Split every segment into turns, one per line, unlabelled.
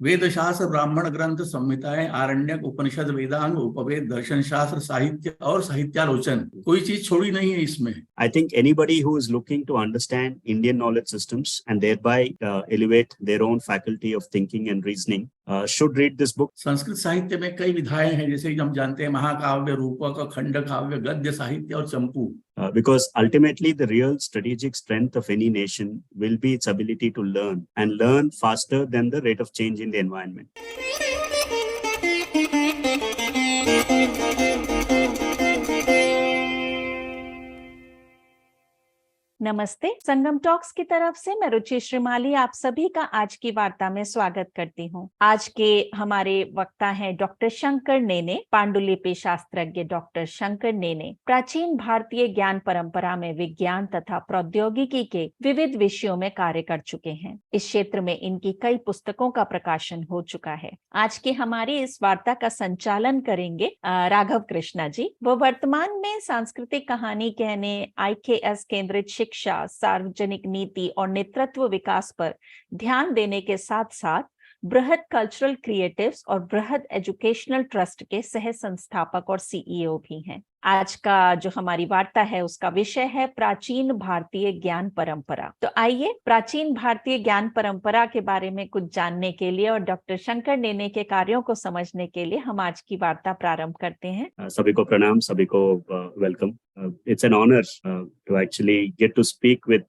वेद शास्त्र, ब्राह्मण ग्रंथ, संहिताएं, आरण्यक, उपनिषद, वेदांग, उपवेद, दर्शन शास्त्र, साहित्य और साहित्यालोचन, कोई चीज छोड़ी नहीं है इसमें।
I think anybody who is looking to understand Indian knowledge systems and thereby elevate their own faculty of thinking and reasoning should read this book.
Sanskrit साहित्य में कई विधाएं हैं, जैसे कि हम जानते हैं महाकाव्य, रूपक, खंड काव्य, गद्य साहित्य और चंपू।
Because ultimately the real strategic strength of any nation will be its ability to learn and learn faster than the rate of change in the environment.
नमस्ते, संगम टॉक्स की तरफ से मैं रुचि श्रीमाली आप सभी का आज की वार्ता में स्वागत करती हूं। आज के हमारे वक्ता हैं डॉक्टर शंकर नेने, पांडुलिपि शास्त्रज्ञ डॉक्टर शंकर नेने। प्राचीन भारतीय ज्ञान परंपरा में विज्ञान तथा प्रौद्योगिकी के विविध विषयों में कार्य कर चुके हैं। इस क्षेत्र में इनकी कई पुस्तकों का प्रकाशन हो चुका है। आज की हमारी इस वार्ता का संचालन करेंगे राघव कृष्णा जी। वो वर्तमान में सांस्कृतिक कहानी कहने, IKS केंद्रित शिक्षा, सार्वजनिक नीति और नेतृत्व विकास पर ध्यान देने के साथ साथ बृहद कल्चरल क्रिएटिव्स और बृहद एजुकेशनल ट्रस्ट के सह संस्थापक और CEO भी हैं। आज का जो हमारी वार्ता है उसका विषय है प्राचीन भारतीय ज्ञान परंपरा। तो आइए प्राचीन भारतीय ज्ञान परंपरा के बारे में कुछ जानने के लिए और डॉक्टर शंकर नेने के कार्यों को समझने के लिए हम आज की वार्ता प्रारंभ करते हैं।
सभी को प्रणाम, सभी को welcome. It's an honor to actually get to speak with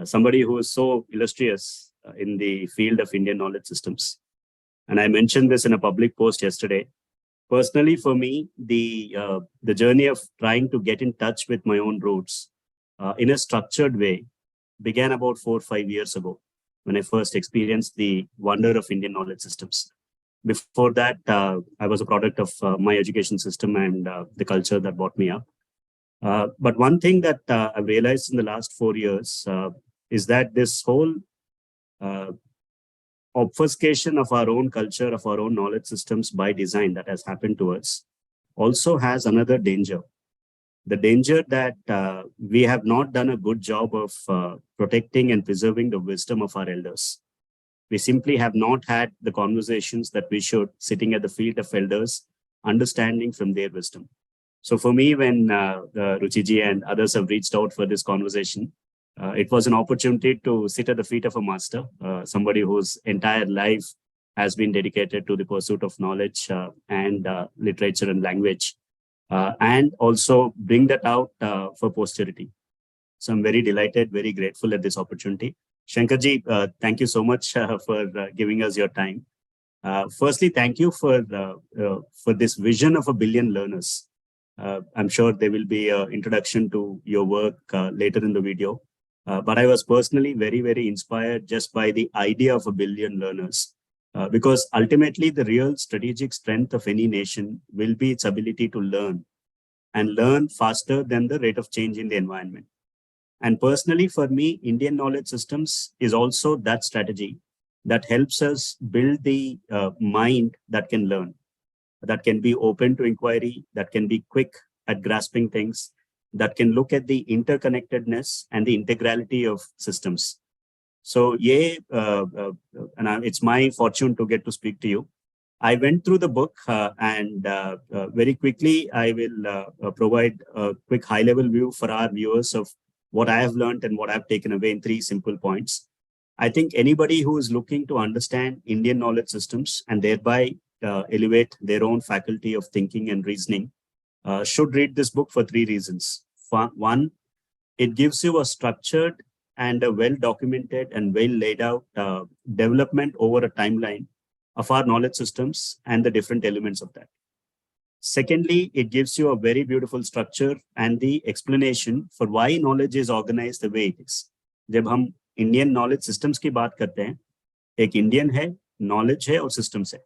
somebody who is so illustrious in the field of Indian knowledge systems. And I mentioned this in a public post yesterday. Personally, for me, the journey of trying to get in touch with my own roots in a structured way began about 4 or 5 years ago when I first experienced the wonder of Indian knowledge systems. Before that, I was a product of my education system and the culture that brought me up. But one thing that I've realized in the last 4 years is that this whole obfuscation of our own culture, of our own knowledge systems by design that has happened to us also has another danger. The danger that we have not done a good job of protecting and preserving the wisdom of our elders. We simply have not had the conversations that we should, sitting at the feet of elders, understanding from their wisdom. So for me, when Ruchiji and others have reached out for this conversation, it was an opportunity to sit at the feet of a master, somebody whose entire life has been dedicated to the pursuit of knowledge and literature and language, and also bring that out for posterity. So I'm very delighted, very grateful at this opportunity. Shankarji, thank you so much for giving us your time. Firstly, thank you for this vision of 1 billion learners. I'm sure there will be an introduction to your work later in the video. But I was personally very, very inspired just by the idea of 1 billion learners, because ultimately the real strategic strength of any nation will be its ability to learn and learn faster than the rate of change in the environment. And personally, for me, Indian knowledge systems is also that strategy that helps us build the mind that can learn, that can be open to inquiry, that can be quick at grasping things, that can look at the interconnectedness and the integrality of systems. So, and it's my fortune to get to speak to you. I went through the book and very quickly I will provide a quick high-level view for our viewers of what I have learned and what I've taken away in 3 simple points. I think anybody who is looking to understand Indian knowledge systems and thereby elevate their own faculty of thinking and reasoning should read this book for 3 reasons. One, it gives you a structured and a well-documented and well-laid out development over a timeline of our knowledge systems and the different elements of that. Secondly, it gives you a very beautiful structure and the explanation for why knowledge is organized the way it is. जब हम Indian knowledge systems की बात करते हैं, एक Indian है, knowledge है और systems है.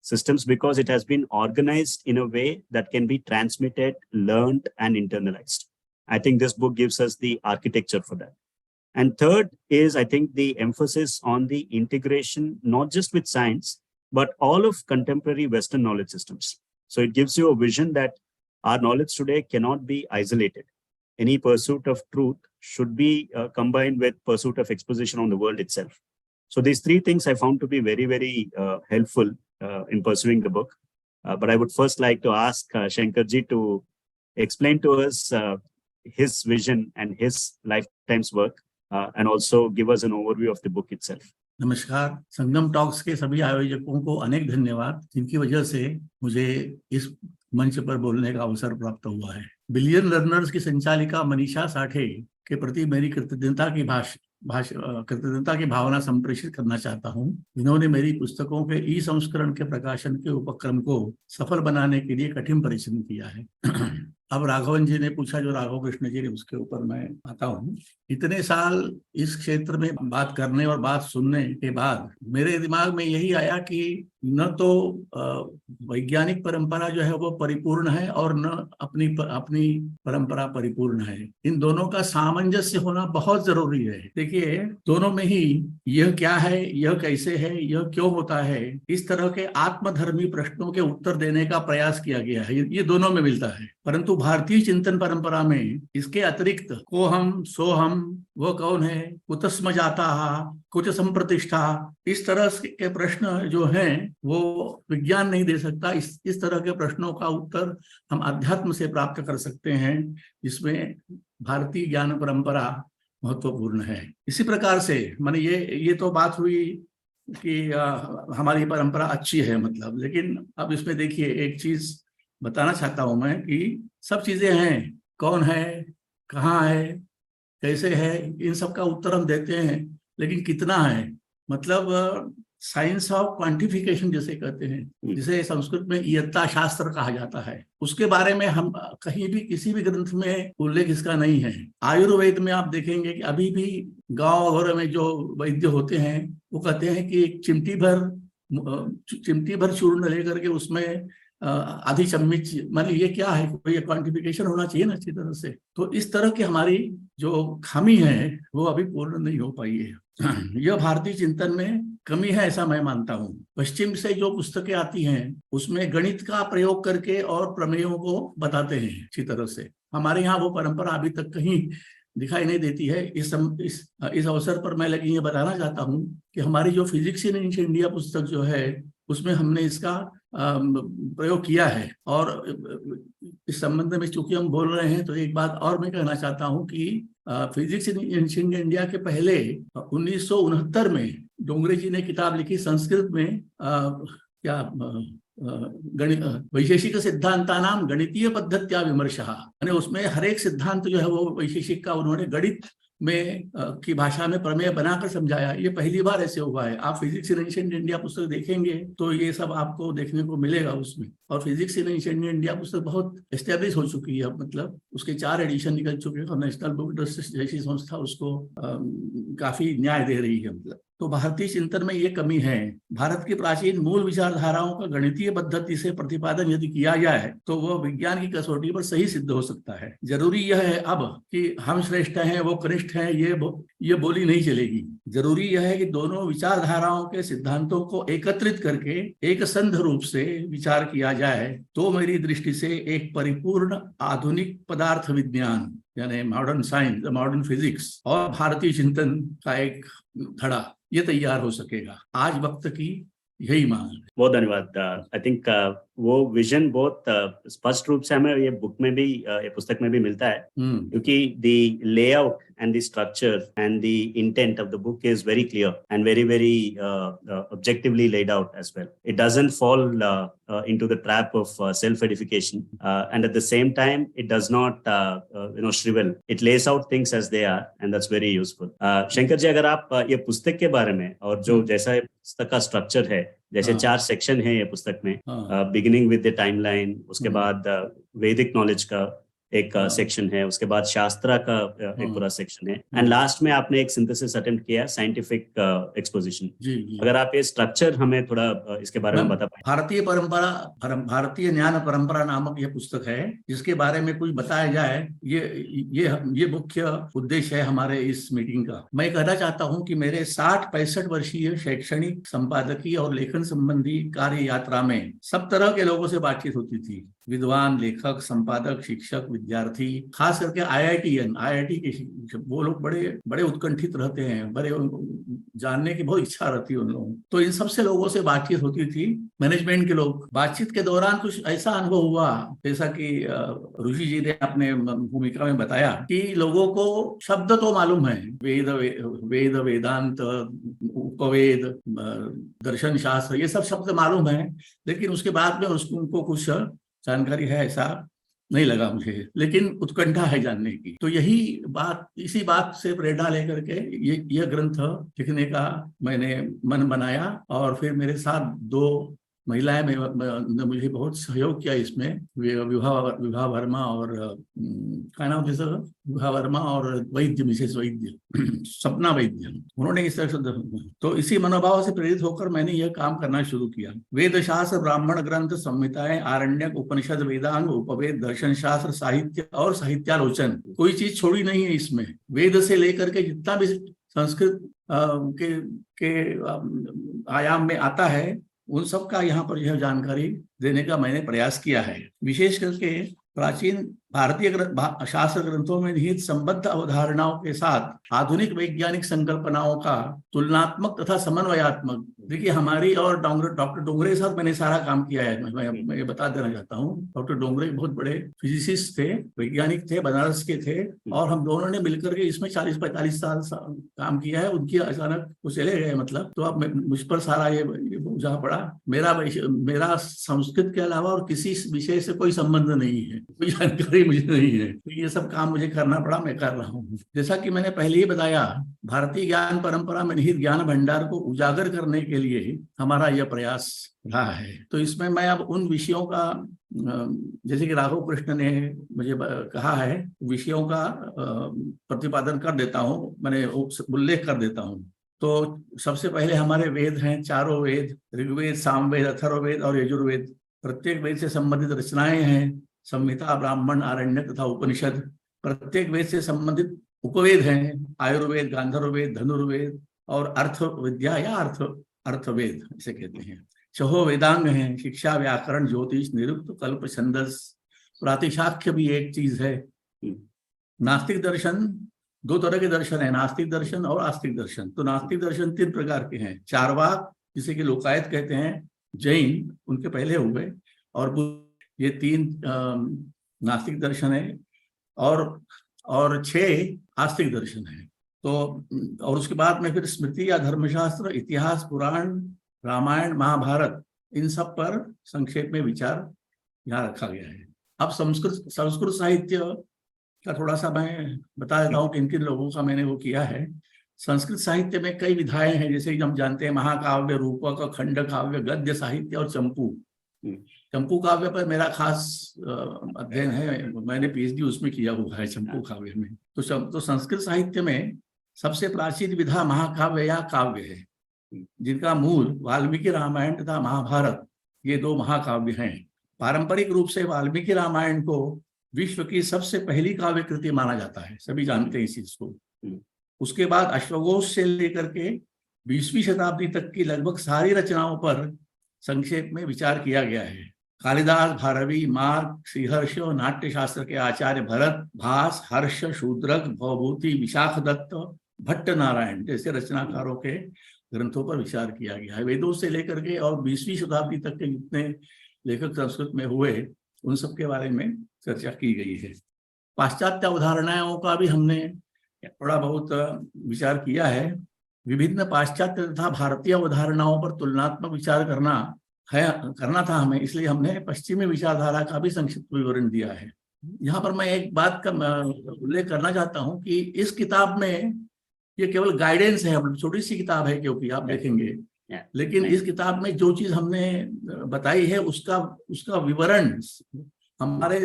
Systems because it has been organized in a way that can be transmitted, learned, and internalized. I think this book gives us the architecture for that. And third is, I think, the emphasis on the integration, not just with science, but all of contemporary Western knowledge systems. So it gives you a vision that our knowledge today cannot be isolated. Any pursuit of truth should be combined with pursuit of exposition on the world itself. So these three things I found to be very, very helpful in pursuing the book. But I would first like to ask Shankarji to explain to us his vision and his lifetime's work, and also give us an overview of the book itself.
नमस्कार। संगम talks के सभी आयोजकों को अनेक धन्यवाद, जिनकी वजह से मुझे इस मंच पर बोलने का अवसर प्राप्त हुआ है। बिलियन लर्नर्स की संचालिका मनीषा साठे के प्रति मेरी कृतज्ञता की भावना संप्रेषित करना चाहता हूं, जिन्होंने मेरी पुस्तकों के ई संस्करण के प्रकाशन के उपक्रम को सफल बनाने के लिए कठिन परिश्रम किया है। अब राघवन जी ने पूछा, जो राघव कृष्ण जी ने, उसके ऊपर मैं आता हूँ। इतने साल इस क्षेत्र में बात करने और बात सुनने के बाद मेरे दिमाग में यही आया कि न तो वैज्ञानिक परंपरा जो है वो परिपूर्ण है और न अपनी परंपरा परिपूर्ण है। इन दोनों का सामंजस्य होना बहुत जरूरी है। देखिए, दोनों में ही यह क्या है, यह कैसे है, यह क्यों होता है, इस तरह के आत्मधर्मी प्रश्नों के उत्तर देने का प्रयास किया गया है। ये दोनों में मिलता है। परंतु भारतीय चिंतन परंपरा में इसके अतिरिक्त को हम, सो हम, वो कौन है, कुतस्म जाता, कुछ संप्रतिष्ठा, इस तरह के प्रश्न जो हैं वो विज्ञान नहीं दे सकता। इस तरह के प्रश्नों का उत्तर हम अध्यात्म से प्राप्त कर सकते हैं, जिसमें भारतीय ज्ञान परंपरा महत्वपूर्ण है। इसी प्रकार से माने ये तो बात हुई कि हमारी परंपरा अच्छी है मतलब, लेकिन अब इसमें देखिए एक चीज बताना चाहता हूं मैं कि सब चीजें हैं, कौन है, कहाँ है, कैसे है, इन सब का उत्तर हम देते हैं, लेकिन कितना है, मतलब साइंस ऑफ क्वांटिफिकेशन जिसे कहते हैं, जिसे संस्कृत में इयत्ता शास्त्र कहा जाता है, उसके बारे में हम कहीं भी किसी भी ग्रंथ में उल्लेख इसका नहीं है। आयुर्वेद में आप देखेंगे कि अभी भी गांव वगैरह में जो वैद्य होते हैं वो कहते हैं कि एक चिमटी भर चूर्ण लेकर के उसमें आधी चम्मच, मतलब ये क्या है, कोई क्वांटिफिकेशन होना चाहिए ना अच्छी तरह से। तो इस तरह की हमारी जो खामी है वो अभी पूर्ण नहीं हो पाई है। यह भारतीय चिंतन में कमी है, ऐसा मैं मानता हूँ। पश्चिम से जो पुस्तकें आती हैं उसमें गणित का प्रयोग करके और प्रमेयों को बताते हैं अच्छी तरह से। हमारे यहाँ वो परंपरा अभी तक कहीं दिखाई नहीं देती है। इस अवसर पर मैं लेकिन ये बताना चाहता हूँ कि हमारी जो फिजिक्स इन एंशिएंट इंडिया पुस्तक जो है उसमें हमने इसका प्रयोग किया है। और इस संबंध में चूंकि हम बोल रहे हैं तो एक बात और मैं कहना चाहता हूं कि फिजिक्स इन एंशिएंट इंडिया के पहले 1969 में डोंगरे जी ने किताब लिखी संस्कृत में, गणित वैशेषिक सिद्धांतानाम गणितीय पद्धत्या विमर्शः, यानी उसमें हर एक सिद्धांत जो है वो वैशेषिक का उन्होंने गणित में की भाषा में प्रमेय बनाकर समझाया। ये पहली बार ऐसे हुआ है। आप फिजिक्स इन एंशिएंट इंडिया पुस्तक देखेंगे तो ये सब आपको देखने को मिलेगा उसमें। और फिजिक्स इन एंशिएंट इंडिया पुस्तक बहुत एस्टेब्लिश हो चुकी है, मतलब उसके 4 एडिशन निकल चुके हैं और नेशनल बुक ट्रस्ट जैसी संस्था उसको काफी न्याय दे रही है। मतलब तो भारतीय चिंतन में ये कमी है। भारत की प्राचीन मूल विचारधाराओं का गणितीय पद्धति से प्रतिपादन यदि किया जाए तो वह विज्ञान की कसौटी पर सही सिद्ध हो सकता है। जरूरी यह है अब कि हम श्रेष्ठ हैं, वो कनिष्ठ हैं, ये बोली नहीं चलेगी। जरूरी यह है कि दोनों विचारधाराओं के सिद्धांतों को एकत्रित करके एक संध रूप से विचार किया जाए तो मेरी दृष्टि से एक परिपूर्ण आधुनिक पदार्थ विज्ञान यानी मॉडर्न साइंस, मॉडर्न फिजिक्स और भारतीय चिंतन का एक धड़ा ये तैयार हो सकेगा। आज वक्त की यही मांग है।
बहुत धन्यवाद। आई थिंक वो विजन बहुत स्पष्ट रूप से हमें ये बुक में भी, ये पुस्तक में भी मिलता है, क्योंकि the layout and the structure and the intent of the book is very clear and very objectively laid out as well. It doesn't fall into the trap of self-edification, and at the same time it does not shrivel. It lays out things as they are, and that's very useful. Shankar ji, अगर आप ये पुस्तक के बारे में और जो जैसा पुस्तक का स्ट्रक्चर है, जैसे 4 सेक्शन है ये पुस्तक में, बिगिनिंग विद द टाइमलाइन, उसके बाद वैदिक नॉलेज का एक सेक्शन है, उसके बाद शास्त्रा का एक पूरा सेक्शन है, एंड लास्ट में आपने एक सिंथेसिस अटेम्प्ट किया, साइंटिफिक एक्सपोजिशन। अगर आप ये स्ट्रक्चर हमें थोड़ा इसके बारे में बता पाए।
भारतीय ज्ञान परंपरा नामक ये पुस्तक है, जिसके बारे में कुछ बताया जाए, ये मुख्य उद्देश्य है हमारे इस मीटिंग का। मैं कहना चाहता हूं कि मेरे 60-65 वर्षीय शैक्षणिक, संपादकीय और लेखन संबंधी कार्य यात्रा में सब तरह के लोगों से बातचीत होती थी। विद्वान, लेखक, संपादक, शिक्षक, विद्यार्थी, खास करके आईआईटी के शिक्षक, वो लोग बड़े बड़े उत्कंठित रहते हैं, बड़े जानने की बहुत इच्छा रहती है उन लोगों को। तो इन सबसे लोगों से बातचीत होती थी, मैनेजमेंट के लोग। बातचीत के दौरान कुछ ऐसा अनुभव हुआ, जैसा कि ऋषि जी ने अपने भूमिका में बताया, कि लोगों को शब्द तो मालूम है, वेद वेदांत, उपवेद, दर्शन शास्त्र, ये सब शब्द मालूम है, लेकिन उसके बाद में उनको कुछ जानकारी है ऐसा नहीं लगा मुझे, लेकिन उत्कंठा है जानने की। तो यही बात, इसी बात से प्रेरणा लेकर के ये ग्रंथ लिखने का मैंने मन बनाया। और फिर मेरे साथ 2 महिलाएं ने मुझे बहुत सहयोग किया इसमें, विभा वर्मा और क्या नाम जैसा, विभा वर्मा और वैद्य, मिसेस वैद्य, सपना वैद्य, उन्होंने इस तरह से। तो इसी मनोभाव से प्रेरित होकर मैंने यह काम करना शुरू किया। वेद शास्त्र, ब्राह्मण ग्रंथ, संहिताएं, आरण्यक, उपनिषद, वेदांग, उपवेद, दर्शन शास्त्र, साहित्य और साहित्यालोचन, कोई चीज छोड़ी नहीं है इसमें। वेद से लेकर के जितना भी संस्कृत के आयाम में आता है, उन सब का यहाँ पर यह जानकारी देने का मैंने प्रयास किया है। विशेष करके प्राचीन भारतीय शास्त्र ग्रंथों में निहित संबद्ध अवधारणाओं के साथ आधुनिक वैज्ञानिक संकल्पनाओं का तुलनात्मक तथा समन्वयात्मक। देखिए, हमारी और डॉक्टर डोंगरे के साथ मैंने सारा काम किया है। मैं ये बता देना चाहता हूँ, डॉक्टर डोंगरे बहुत बड़े फिजिसिस्ट थे, वैज्ञानिक थे, बनारस के थे, और हम दोनों ने मिलकर के इसमें 40-45 साल काम किया है। उनकी अचानक वो चले गए, मतलब, तो अब मुझ पर सारा ये बोझा पड़ा। मेरा संस्कृत के अलावा और किसी विषय से कोई संबंध नहीं है, कोई जानकारी मुझे नहीं है, तो ये सब काम मुझे करना पड़ा, मैं कर रहा हूँ। जैसा कि मैंने पहले ही बताया, भारतीय ज्ञान परंपरा में निहित ज्ञान भंडार को उजागर करने के लिए हमारा यह प्रयास रहा है। तो इसमें मैं अब उन विषयों का, जैसे कि राघव कृष्ण ने मुझे कहा है, विषयों का प्रतिपादन कर देता हूँ, मैंने उल्लेख कर देता हूँ। तो सबसे पहले हमारे वेद हैं, चारों वेद, ऋग्वेद, सामवेद, अथर्ववेद और यजुर्वेद। प्रत्येक वेद से संबंधित रचनाएं हैं, संहिता, ब्राह्मण, आरण्यक तथा उपनिषद। प्रत्येक वेद से संबंधित उपवेद हैं, आयुर्वेद, गांधर्ववेद, धनुर्वेद और अर्थ विद्या या अर्थवेद इसे कहते हैं। 6 वेदांग हैं, शिक्षा, व्याकरण, ज्योतिष, निरुक्त, कल्प, छंदस, प्रातिशाख्य भी एक चीज है। नास्तिक दर्शन, 2 तरह के दर्शन है, नास्तिक दर्शन और आस्तिक दर्शन। तो नास्तिक दर्शन 3 प्रकार के हैं, चारवाक, जिसे कि लोकायत कहते हैं, जैन उनके पहले हुए, और ये 3 नास्तिक दर्शन है, और 6 आस्तिक दर्शन है। तो और उसके बाद में फिर स्मृति या धर्मशास्त्र, इतिहास, पुराण, रामायण, महाभारत, इन सब पर संक्षेप में विचार यहाँ रखा गया है। अब संस्कृत साहित्य का थोड़ा सा मैं बता देता हूँ कि किन लोगों का मैंने वो किया है। संस्कृत साहित्य में कई विधाएं हैं, जैसे कि हम जानते हैं, महाकाव्य, रूपक, खंड काव्य, गद्य साहित्य और चंपू काव्य पर मेरा खास अध्ययन है, मैंने पीएचडी उसमें किया हुआ है, चंपू काव्य में। तो संस्कृत साहित्य में सबसे प्राचीन विधा महाकाव्य या काव्य है, जिनका मूल वाल्मीकि रामायण तथा महाभारत, ये 2 महाकाव्य हैं। पारंपरिक रूप से वाल्मीकि रामायण को विश्व की सबसे पहली काव्य कृति माना जाता है, सभी जानते हैं इस चीज को। उसके बाद अश्वघोष से लेकर के 20वीं शताब्दी तक की लगभग सारी रचनाओं पर संक्षेप में विचार किया गया है। कालिदास, भारवी, मार्ग, श्रीहर्ष, नाट्य शास्त्र के आचार्य भरत, भास, हर्ष, शूद्रक, भवभूति, विशाखदत्त, भट्ट नारायण जैसे रचनाकारों के ग्रंथों पर विचार किया गया है। वेदों से लेकर के और 20वीं शताब्दी तक के जितने लेखक संस्कृत में हुए, उन सब के बारे में चर्चा की गई है। पाश्चात्य अवधारणाओं का भी हमने थोड़ा बहुत विचार किया है। विभिन्न पाश्चात्य तथा भारतीय अवधारणाओं पर तुलनात्मक विचार करना था हमें, इसलिए हमने पश्चिमी विचारधारा का भी संक्षिप्त विवरण दिया है। यहाँ पर मैं एक बात का उल्लेख करना चाहता हूँ कि इस किताब में ये केवल गाइडेंस है, छोटी सी किताब है क्योंकि आप देखेंगे, लेकिन इस किताब में जो चीज हमने बताई है उसका विवरण हमारे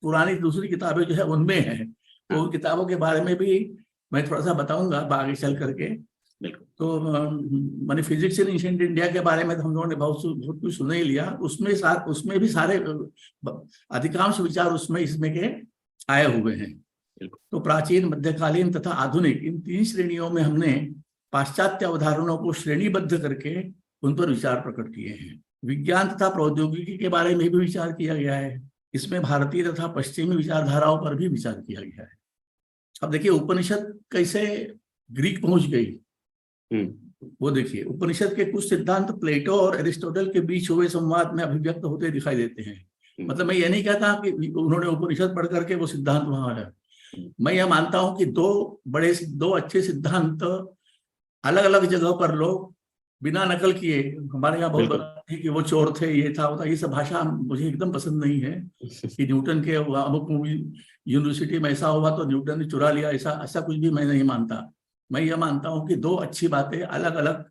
पुरानी दूसरी किताबें जो है उनमें है। तो उन किताबों के बारे में भी मैं थोड़ा सा बताऊंगा आगे चल करके। तो मैंने फिजिक्स इन एंशिएंट इंडिया के बारे में हम लोगों ने बहुत कुछ सुन ही लिया, उसमें भी सारे अधिकांश विचार इसमें के आए हुए हैं। तो प्राचीन, मध्यकालीन तथा आधुनिक, इन 3 श्रेणियों में हमने पाश्चात्य अवधारणाओं को श्रेणीबद्ध करके उन पर विचार प्रकट किए हैं। विज्ञान तथा प्रौद्योगिकी के बारे में भी विचार किया गया है। इसमें भारतीय तथा पश्चिमी विचारधाराओं पर भी विचार किया गया है। अब देखिए उपनिषद कैसे ग्रीक पहुंच गई, वो देखिए उपनिषद के कुछ सिद्धांत प्लेटो और एरिस्टोटल के बीच हुए संवाद में अभिव्यक्त होते दिखाई देते हैं। मतलब मैं ये नहीं कहता कि उन्होंने उपनिषद पढ़ करके वो सिद्धांत वहां है। मैं यह मानता हूं कि दो अच्छे सिद्धांत अलग अलग जगह पर लोग बिना नकल किए, हमारे यहाँ बहुत बताते हैं कि वो चोर थे, ये था, ये सब भाषा मुझे एकदम पसंद नहीं है कि न्यूटन के अमुक यूनिवर्सिटी में ऐसा हुआ तो न्यूटन ने चुरा लिया, ऐसा कुछ भी मैं नहीं मानता। मैं यह मानता हूं कि दो अच्छी बातें अलग अलग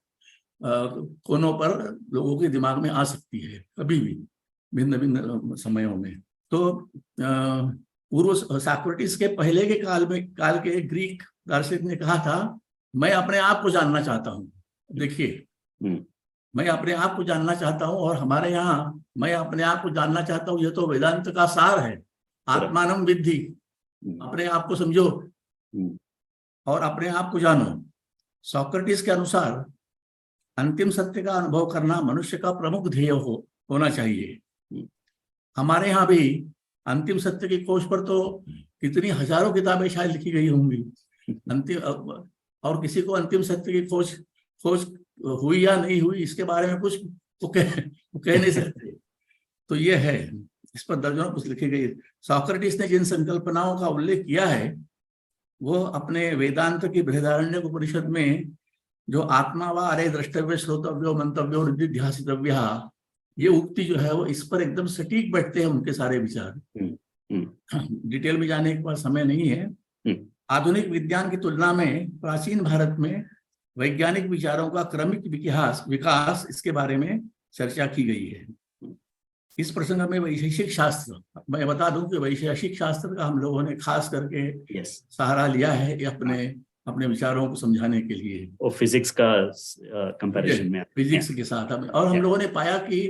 कोनों पर लोगों के दिमाग में आ सकती है कभी भी, भिन्न भिन्न समयों में। तो पूर्व सॉक्रेटिस के पहले के काल के एक ग्रीक दार्शनिक ने कहा था, मैं अपने आप को जानना चाहता हूँ। देखिए मैं अपने आप को जानना चाहता हूँ, और हमारे यहाँ मैं अपने आप को जानना चाहता हूँ, यह तो वेदांत का सार है। आत्मानं विद्धि, अपने आप को समझो और अपने आप को जानो। सॉक्रेटिस के अनुसार अंतिम सत्य का अनुभव करना मनुष्य का प्रमुख ध्येय होना चाहिए। हमारे यहाँ भी अंतिम सत्य की खोज पर तो कितनी हजारों किताबें शायद लिखी गई होंगी। और किसी को अंतिम सत्य की खोज हुई या नहीं हुई इसके बारे में कुछ वो कह नहीं सकते। तो ये है, इस पर दर्जनों कुछ लिखी गई। सॉक्रेटिस ने जिन संकल्पनाओं का उल्लेख किया है वो अपने वेदांत की बृहदारण्यक उपनिषद में जो आत्मा व अरे द्रष्टव्य श्रोतव्यो मंतव्यो निधिध्यासितव्य, ये उक्ति जो है वो इस पर एकदम सटीक बैठते हैं उनके सारे विचार। डिटेल में जाने के पास समय नहीं है। आधुनिक विज्ञान की तुलना में प्राचीन भारत में वैज्ञानिक विचारों का क्रमिक विकास इसके बारे में चर्चा की गई है। इस प्रसंग में वैशेषिक शास्त्र, मैं बता दूं कि वैशेषिक शास्त्र का हम लोगों ने खास करके सहारा लिया है अपने विचारों को समझाने के लिए।
और फिजिक्स का कंपैरिजन में
फिजिक्स के साथ और हम लोगों ने पाया कि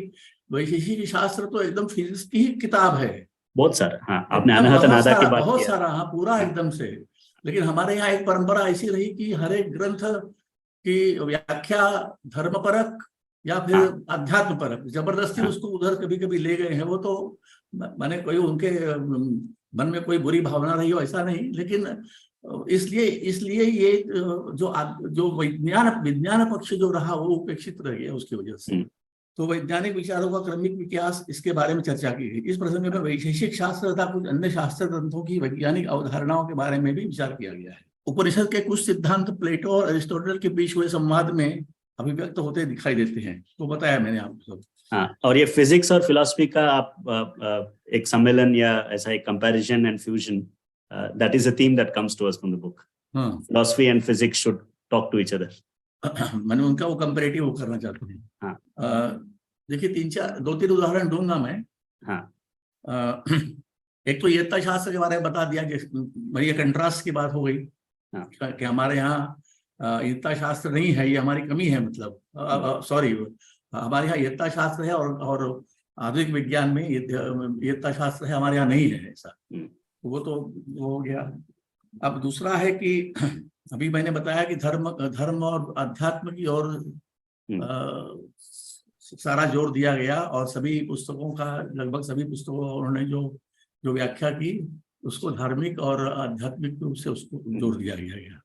वैशेषिक शास्त्र तो एकदम फिजिक्स की ही किताब है,
बहुत सारा। हाँ, आपने अनाहत अनादा की बात
बहुत सारा, हाँ पूरा एकदम से। लेकिन हमारे यहाँ एक परंपरा ऐसी रही कि हर एक ग्रंथ की व्याख्या धर्मपरक या फिर अध्यात्म परक जबरदस्ती उसको उधर कभी कभी ले गए हैं। वो तो माने कोई उनके मन में कोई बुरी भावना रही हो ऐसा नहीं, लेकिन इसलिए ये जो विज्ञान पक्ष जो रहा वो उपेक्षित रह गया उसकी वजह से। तो वैज्ञानिक विचारों का क्रमिक विकास इसके बारे में चर्चा की गई। इस प्रसंग में वैशेषिक शास्त्र तथा कुछ अन्य शास्त्र ग्रंथों की वैज्ञानिक अवधारणाओं के बारे में भी विचार किया गया है। उपनिषद के कुछ सिद्धांत प्लेटो और एरिस्टोटल के बीच हुए संवाद में अभिव्यक्त होते दिखाई देते हैं, तो बताया मैंने आपको सब।
हाँ, और ये फिजिक्स और फिलॉसफी का आप एक सम्मेलन या ऐसा एक comparison and fusion, that is a theme that comes to us from the book. Philosophy and physics should talk to each other.
मैंने उनका वो कंपैरेटिव वो करना चाहता हूँ। हाँ। देखिए दो तीन उदाहरण दूंगा मैं। हाँ। एक तो येत्ता शास्त्र के बारे में बता दिया कि ये कंट्रास्ट की बात हो गई। हाँ। कि हमारे यहाँ येत्ता शास्त्र नहीं है, ये हमारी कमी है। मतलब सॉरी, हमारे यहाँ येत्ता शास्त्र है और आधुनिक विज्ञान में येत्ता शास्त्र है, हमारे यहाँ नहीं है ऐसा। वो तो वो हो गया। अब दूसरा है कि अभी मैंने बताया कि धर्म और अध्यात्म की ओर सारा जोर दिया गया, और सभी पुस्तकों का लगभग सभी पुस्तकों उन्होंने जो व्याख्या की उसको धार्मिक और आध्यात्मिक रूप से उसको जोर दिया गया।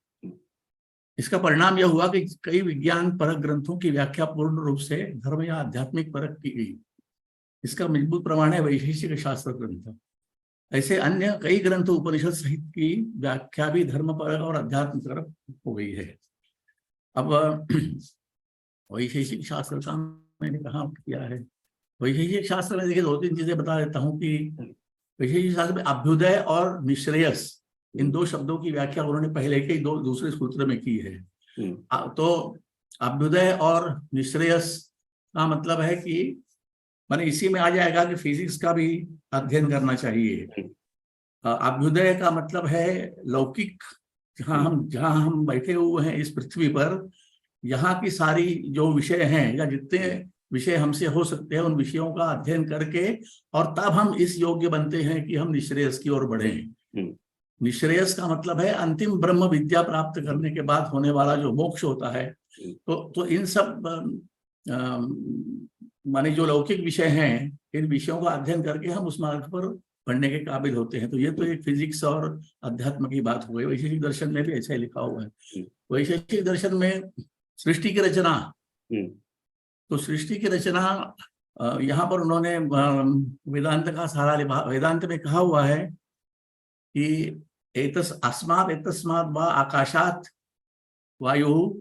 इसका परिणाम यह हुआ कि कई विज्ञान परक ग्रंथों की व्याख्या पूर्ण रूप से धर्म या आध्यात्मिक परक की गई। इसका मजबूत प्रमाण है वैशेषिक शास्त्र ग्रंथ। ऐसे अन्य कई ग्रंथ उपनिषद सहित की व्याख्या भी धर्म पर और अध्यात्म तरफ हो गई है। अब वैशेषिक शास्त्र का मैंने कहाँ किया है। वैशेषिक शास्त्र में देखिए दो तीन चीजें बता देता हूँ कि वैशेषिक शास्त्र में अभ्युदय और निश्रेयस, इन दो शब्दों की व्याख्या उन्होंने पहले के दूसरे सूत्र में की है। तो अभ्युदय और निश्रेयस का मतलब है कि माने इसी में आ जाएगा कि फिजिक्स का भी अध्ययन करना चाहिए। अभ्युदय का मतलब है लौकिक, जहाँ हम बैठे हुए हैं इस पृथ्वी पर, यहाँ की सारी जो विषय हैं या जितने विषय हमसे हो सकते हैं उन विषयों का अध्ययन करके, और तब हम इस योग्य बनते हैं कि हम निश्रेयस की ओर बढ़ें। निश्रेयस का मतलब है अंतिम ब्रह्म विद्या प्राप्त करने के बाद होने वाला जो मोक्ष होता है। तो इन सब माने जो लौकिक विषय हैं इन विषयों का अध्ययन करके हम उस मार्ग पर बढ़ने के काबिल होते हैं। तो ये तो एक फिजिक्स और अध्यात्म की बात हो गई। वैशेषिक दर्शन में भी ऐसा ही लिखा हुआ है। वैशेषिक दर्शन में सृष्टि की रचना, तो सृष्टि की रचना यहाँ पर उन्होंने वेदांत का सहारा वेदांत में कहा हुआ है कि एतस्मात् वा आकाशात् वायोः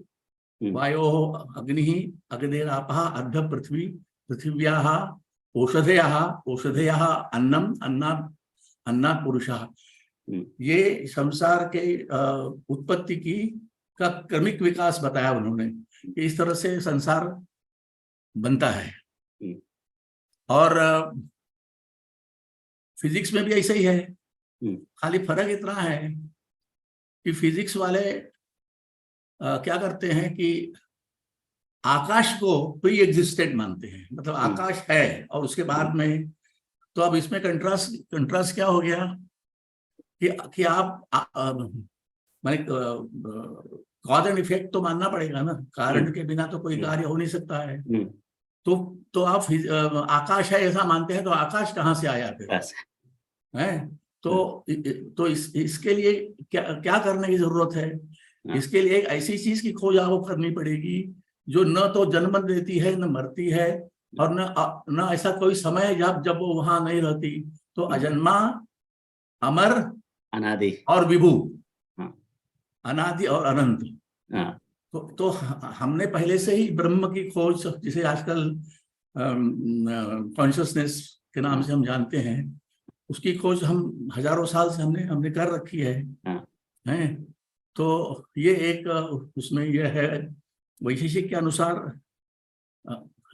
अग्निः अग्निरापः अद्य पृथ्वी पृथिव्याः औषधयः अन्नम अन्नात् पुरुषः। ये संसार के उत्पत्ति का क्रमिक विकास बताया उन्होंने कि इस तरह से संसार बनता है। और फिजिक्स में भी ऐसा ही है। खाली फर्क इतना है कि फिजिक्स वाले क्या करते हैं कि आकाश को प्री एग्जिस्टेंट मानते हैं, मतलब आकाश है और उसके बाद में। तो अब इसमें कंट्रास्ट क्या हो गया कि आप माने कॉज एंड इफेक्ट तो मानना पड़ेगा ना, कारण के बिना तो कोई कार्य हो नहीं सकता है। तो आप आकाश है ऐसा मानते हैं, तो आकाश कहाँ से आया फिर है? तो इसके लिए क्या करने की जरूरत है? इसके लिए एक ऐसी चीज की खोज आपको करनी पड़ेगी जो न तो जन्म देती है, न मरती है, और न ऐसा कोई समय जब वो वहां नहीं रहती। तो अजन्मा, अमर,
अनादि
और विभू, अनादि और अनंत। तो हमने पहले से ही ब्रह्म की खोज, जिसे आजकल कॉन्शियसनेस के नाम से हम जानते हैं, उसकी खोज हम हजारों साल से हमने कर रखी है। हैं? तो ये एक उसमें यह है, वैशेषिक के अनुसार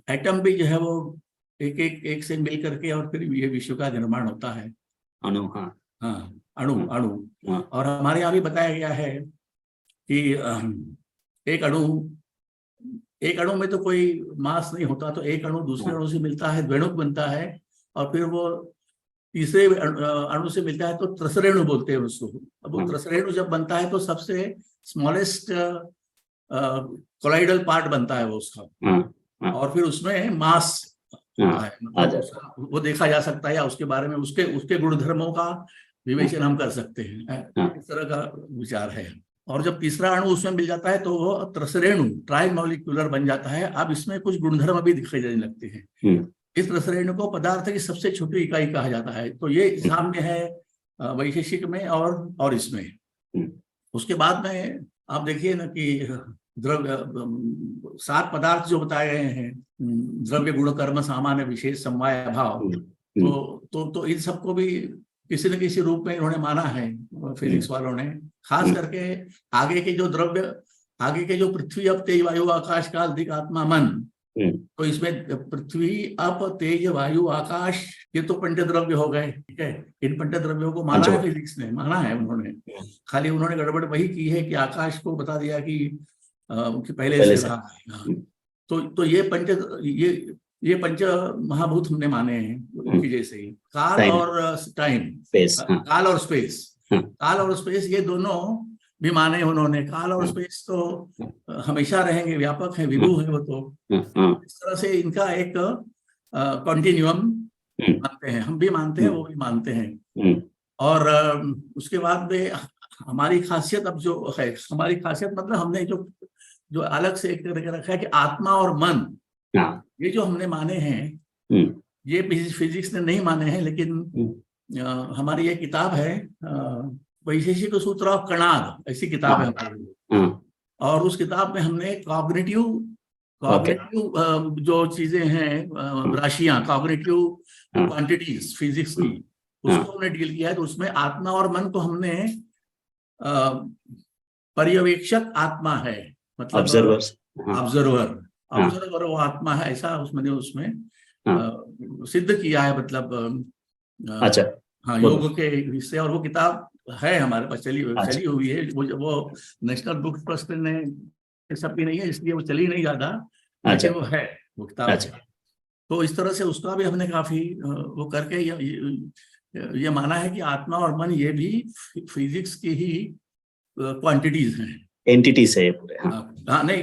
एटम भी जो है वो एक से मिल करके और फिर ये विश्व का निर्माण होता है।
अणु,
अणु। और हमारे यहाँ भी बताया गया है कि एक अणु में तो कोई मास नहीं होता, तो एक अणु दूसरे अणु से मिलता है, द्विणुक बनता है, और फिर वो तीसरे अणु से मिलता है तो त्रसरेणु बोलते हैं उसको। अब वो त्रसरेणु जब बनता है तो सबसे स्मॉलेस्ट कोलाइडल पार्ट बनता है वो उसका, और फिर उसमें मास होता है, मतलब वो देखा जा सकता है, या उसके बारे में उसके गुणधर्मों का विवेचन हम कर सकते हैं। इस तरह का विचार है। और जब तीसरा अणु उसमें मिल जाता है तो वो त्रसरेणु, ट्राई मॉलिक्यूलर बन जाता है। अब इसमें कुछ गुणधर्म भी दिखाई देने लगते हैं। इस त्रसरेणु को पदार्थ की सबसे छोटी इकाई कहा जाता है। तो ये साम्य है वैशेषिक में और इसमें। उसके बाद में आप देखिए ना कि द्रव्य 7 पदार्थ जो बताए गए हैं, द्रव्य, गुण, कर्म, सामान्य, विशेष, समवाय, अभाव, तो इन सबको भी किसी न किसी रूप में इन्होंने माना है फिजिक्स वालों ने। खास करके आगे के जो द्रव्य, आगे के जो पृथ्वी, अप, तेज, वायु, आकाश, काल, दिक्, आत्मा, मन, तो इसमें पृथ्वी, अप, तेज, वायु, आकाश, ये तो पंचद्रव्य हो गए। ठीक है, इन पंचद्रव्यों को माना है फिजिक्स ने, माना है उन्होंने। खाली उन्होंने गड़बड़ वही की है कि आकाश को बता दिया कि पहले से रहा। तो ये पंच महाभूत हमने माने हैं उनकी जैसे ही। काल और टाइम, काल और स्पेस, काल और स्पेस, ये दोनों भी माने उन्होंने। काल और स्पेस तो हमेशा रहेंगे, व्यापक है, विभू है वो। तो इस तरह से इनका एक कॉन्टिन्यूम मानते हैं, हम भी मानते हैं, वो भी मानते हैं। और उसके बाद में हमारी खासियत, अब जो है हमारी खासियत, मतलब हमने जो अलग से एक करके रखा है कि आत्मा और मन, ये जो हमने माने हैं, ये फिजिक्स ने नहीं माने हैं। लेकिन हमारी ये किताब है वैशेषिक सूत्र ऑफ कणाद, ऐसी किताब है हमारी। और उस किताब में हमने कॉग्निटिव जो चीजें हैं, राशियां, कॉग्निटिव क्वांटिटीज फिजिक्स की, उसको हमने डील किया है। तो उसमें आत्मा और मन को हमने पर्यवेक्षक आत्मा है, मतलब ऑब्जर्वर वो आत्मा है, ऐसा उसमें सिद्ध किया है। मतलब हाँ, योग के हिस्से। और वो किताब है हमारे पास, चली हुई है। वो नेशनल बुक ट्रस्ट ने सबकी नहीं है, इसलिए वो चली नहीं ज्यादा, लेकिन वो है, वो किताब है। तो इस तरह से उसका भी हमने काफी वो करके ये माना है कि आत्मा और मन ये भी फिजिक्स की ही क्वांटिटीज हैं,
एंटिटीज है ये पूरे। हाँ,
हाँ नहीं,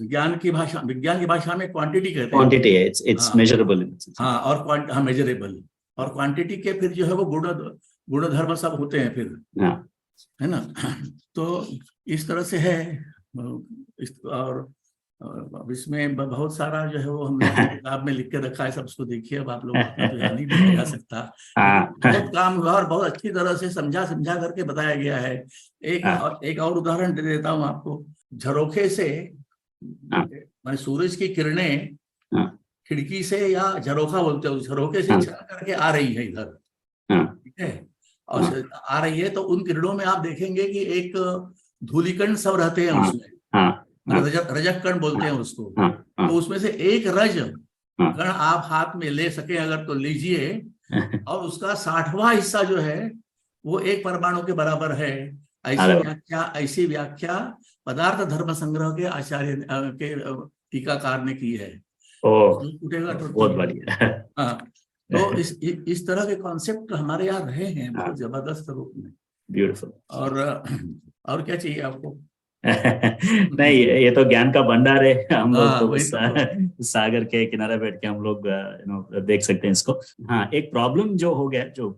विज्ञान की भाषा में क्वांटिटी कहते हैं।
क्वांटिटी है, इट्स
हाँ।
मेजरेबल।
हाँ, और हाँ मेजरेबल, और क्वांटिटी के फिर जो है वो गुण धर्म सब होते हैं फिर,
हाँ,
है ना। तो इस तरह से है। और अब इसमें बहुत सारा जो है वो हमने अपनी किताब में लिख के रखा है, सब उसको देखिए। अब आप लोग तो यहाँ नहीं लिखा जा सकता, लेकिन बहुत काम हुआ और बहुत अच्छी तरह से समझा करके बताया गया है। एक और उदाहरण दे देता हूँ आपको। झरोखे से मैं सूरज की किरणें खिड़की से, या झरोखा बोलते हो, झरोखे से छन करके आ रही है इधर, ठीक है, और आ रही है, तो उन किरणों में आप देखेंगे कि एक धूलिकण सब रहते हैं उसमें, रजक कण बोलते हैं उसको। तो उसमें से एक रज कण आप हाथ में ले सके अगर तो लीजिए, और उसका 60वां हिस्सा जो है वो एक परमाणु के बराबर है। ऐसी व्याख्या पदार्थ धर्म संग्रह के आचार्य के टीकाकार ने की है। उठेगा तो
बहुत बढ़िया।
हाँ, तो इस तरह के कॉन्सेप्ट हमारे यहाँ रहे हैं बहुत जबरदस्त रूप में।
ब्यूटीफुल।
और क्या चाहिए आपको?
नहीं, ये तो ज्ञान का भंडार है। हम लोग तो सागर के किनारे बैठ के हम लोग देख सकते हैं इसको। हाँ, एक प्रॉब्लम जो हो गया, जो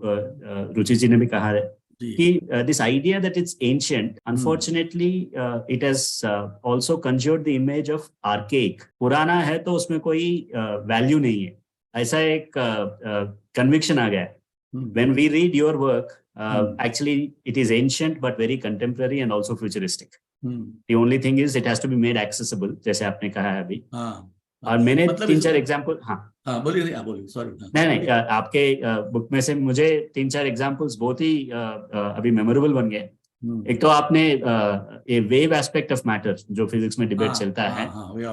रुचि जी ने भी कहा है कि this idea that it's ancient, unfortunately it has also conjured the image of archaic. पुराना है तो उसमें कोई वैल्यू नहीं है, ऐसा एक conviction आ गया है। When we read your work, actually it is ancient but very contemporary and also futuristic. The only thing is it has to be made accessible, जैसे आपने कहा है अभी। और मैंने 3-4 एग्जाम्पल,
हाँ बोलिए, सॉरी।
नहीं, आपके बुक में से मुझे 3-4 एग्जाम्पल्स बहुत ही अभी मेमोरेबल बन गए। एक तो आपने ये वेव एस्पेक्ट ऑफ मैटर जो फिजिक्स में डिबेट चलता है,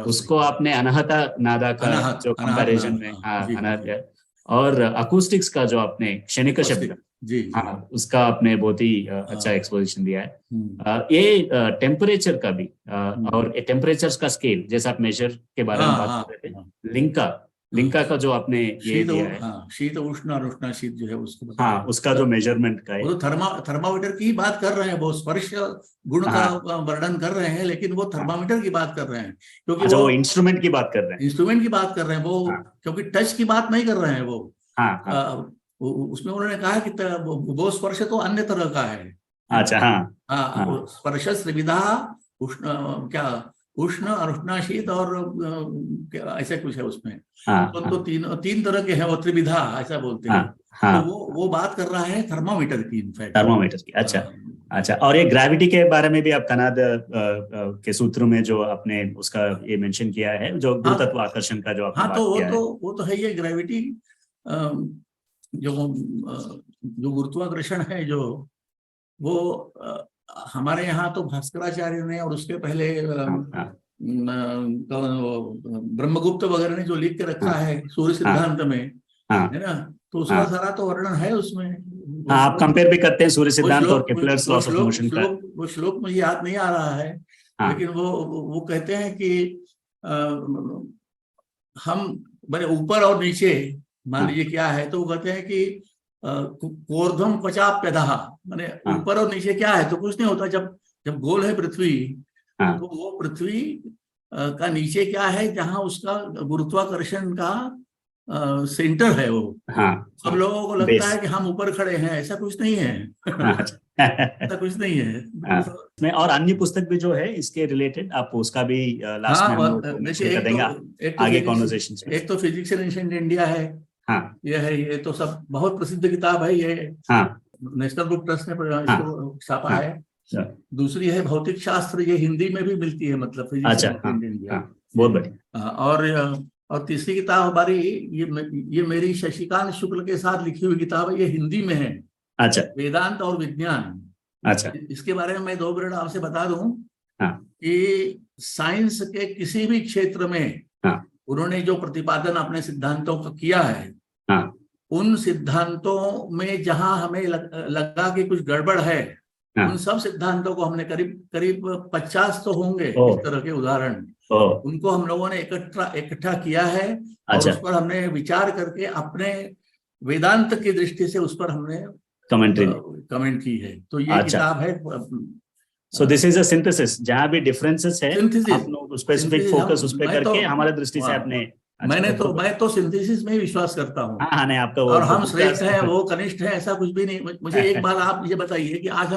उसको आपने अनाहता नादा का जो कंपैरिजन में, अनाहत, और अकूस्टिक्स का जो आपने क्षणिक शब्द, हाँ, उसका आपने बहुत ही अच्छा एक्सपोजिशन दिया है। ये टेम्परेचर का भी, और टेम्परेचर का स्केल, जैसा आप मेजर के बारे में बात कर रहे थे, लिंका का जो आपने ये दिया है,
शीत उष्ण और उष्ण शीत जो है उसको,
हाँ, उसका जो मेजरमेंट का है,
वो तो थर्मामीटर की बात कर रहे हैं, वो स्पर्श गुण का वर्णन कर रहे हैं, लेकिन वो थर्मामीटर की बात कर रहे हैं, क्योंकि
वो इंस्ट्रूमेंट की बात कर रहे हैं,
इंस्ट्रूमेंट की बात कर रहे हैं वो, क्योंकि टच की बात नहीं कर रहे हैं वो। उसमें उन्होंने कहा कि वो स्पर्श तो अन्य तरह का है।
अच्छा,
हाँ, स्पर्श त्रिविधा, उष्ण और उष्णाशीत और ऐसा कुछ है उसमें। तो तीन तरह के हैं वो, त्रिविधा ऐसा बोलते हैं। तो वो बात कर रहा है थर्मामीटर की, इनफैक्ट
थर्मामीटर की। अच्छा, और ये ग्रेविटी के बारे में भी आप कनाड के सूत्रों में जो आपने उसका ये मेंशन किया है, जो गुरुत्व आकर्षण का जो आपने बात किया है,
वो तो है ये ग्रेविटी, जो गुरुत्वाकर्षण है, जो वो हमारे यहाँ तो भास्कराचार्य ने, और उसके पहले ब्रह्मगुप्त वगैरह ने जो लिख के रखा है सूर्य सिद्धांत में, है ना, तो उसका सारा तो वर्णन है उसमें।
आप कंपेयर भी करते हैं सूर्य सिद्धांत और केपलर्स लॉस ऑफ मोशन का।
वो श्लोक मुझे याद नहीं आ रहा है, लेकिन वो कहते हैं कि हम बड़े ऊपर और नीचे, मान लीजिए क्या है, तो वो कहते हैं कि कोर्धम पचाप्यधः, माने ऊपर और नीचे क्या है, तो कुछ नहीं होता। जब गोल है पृथ्वी, तो वो पृथ्वी का नीचे क्या है, जहां उसका गुरुत्वाकर्षण का सेंटर है वो। सब लोगों को लगता है कि हम ऊपर खड़े हैं, ऐसा कुछ नहीं है। ऐसा कुछ नहीं है।
और अन्य पुस्तक भी जो है इसके रिलेटेड, आप उसका भी लास्ट में हम मेंशन कर देंगे आगे कॉन्वर्सेशन में।
एक तो फिजिक्स इन एंशिएंट इंडिया है, ये तो सब बहुत प्रसिद्ध किताब है ये, नेशनल बुक ट्रस्ट ने इसको छापा है। दूसरी है भौतिक शास्त्र, ये हिंदी में भी मिलती है, मतलब फिजिक्स इन एंशिएंट इंडिया,
बहुत बढ़िया।
और तीसरी किताब हमारी ये मेरी शशिकांत शुक्ल के साथ लिखी हुई किताब है, ये हिंदी में है।
अच्छा,
वेदांत और विज्ञान।
अच्छा,
इसके बारे में मैं 2 मिनट आपसे बता दूं कि साइंस के किसी भी क्षेत्र में उन्होंने जो प्रतिपादन अपने सिद्धांतों का किया है, उन सिद्धांतों में जहां हमें लगा कि कुछ गड़बड़ है, उन सब सिद्धांतों को हमने करीब 50 तो होंगे इस तरह के उदाहरण, उनको हम लोगों ने इकट्ठा किया है। और उस पर हमने विचार करके अपने वेदांत की दृष्टि से उस पर हमने कमेंट की है। तो ये किताब है
so this is a synthesis, जहाँ भी डिफरेंसेस है
Synthesis.
आप लोग स्पेसिफिक
Synthesis
फोकस उस पे
मैं तो-
करके हमारे दृष्टि से
हाँ,
आपने
मैं तो सिंथेसिस में ही विश्वास करता हूँ।
हाँ नहीं, आपका वो
और हम
तो
श्रेष्ठ हैं, वो कनिष्ठ है, ऐसा कुछ भी नहीं। मुझे एक बात आप ये बताइए कि आज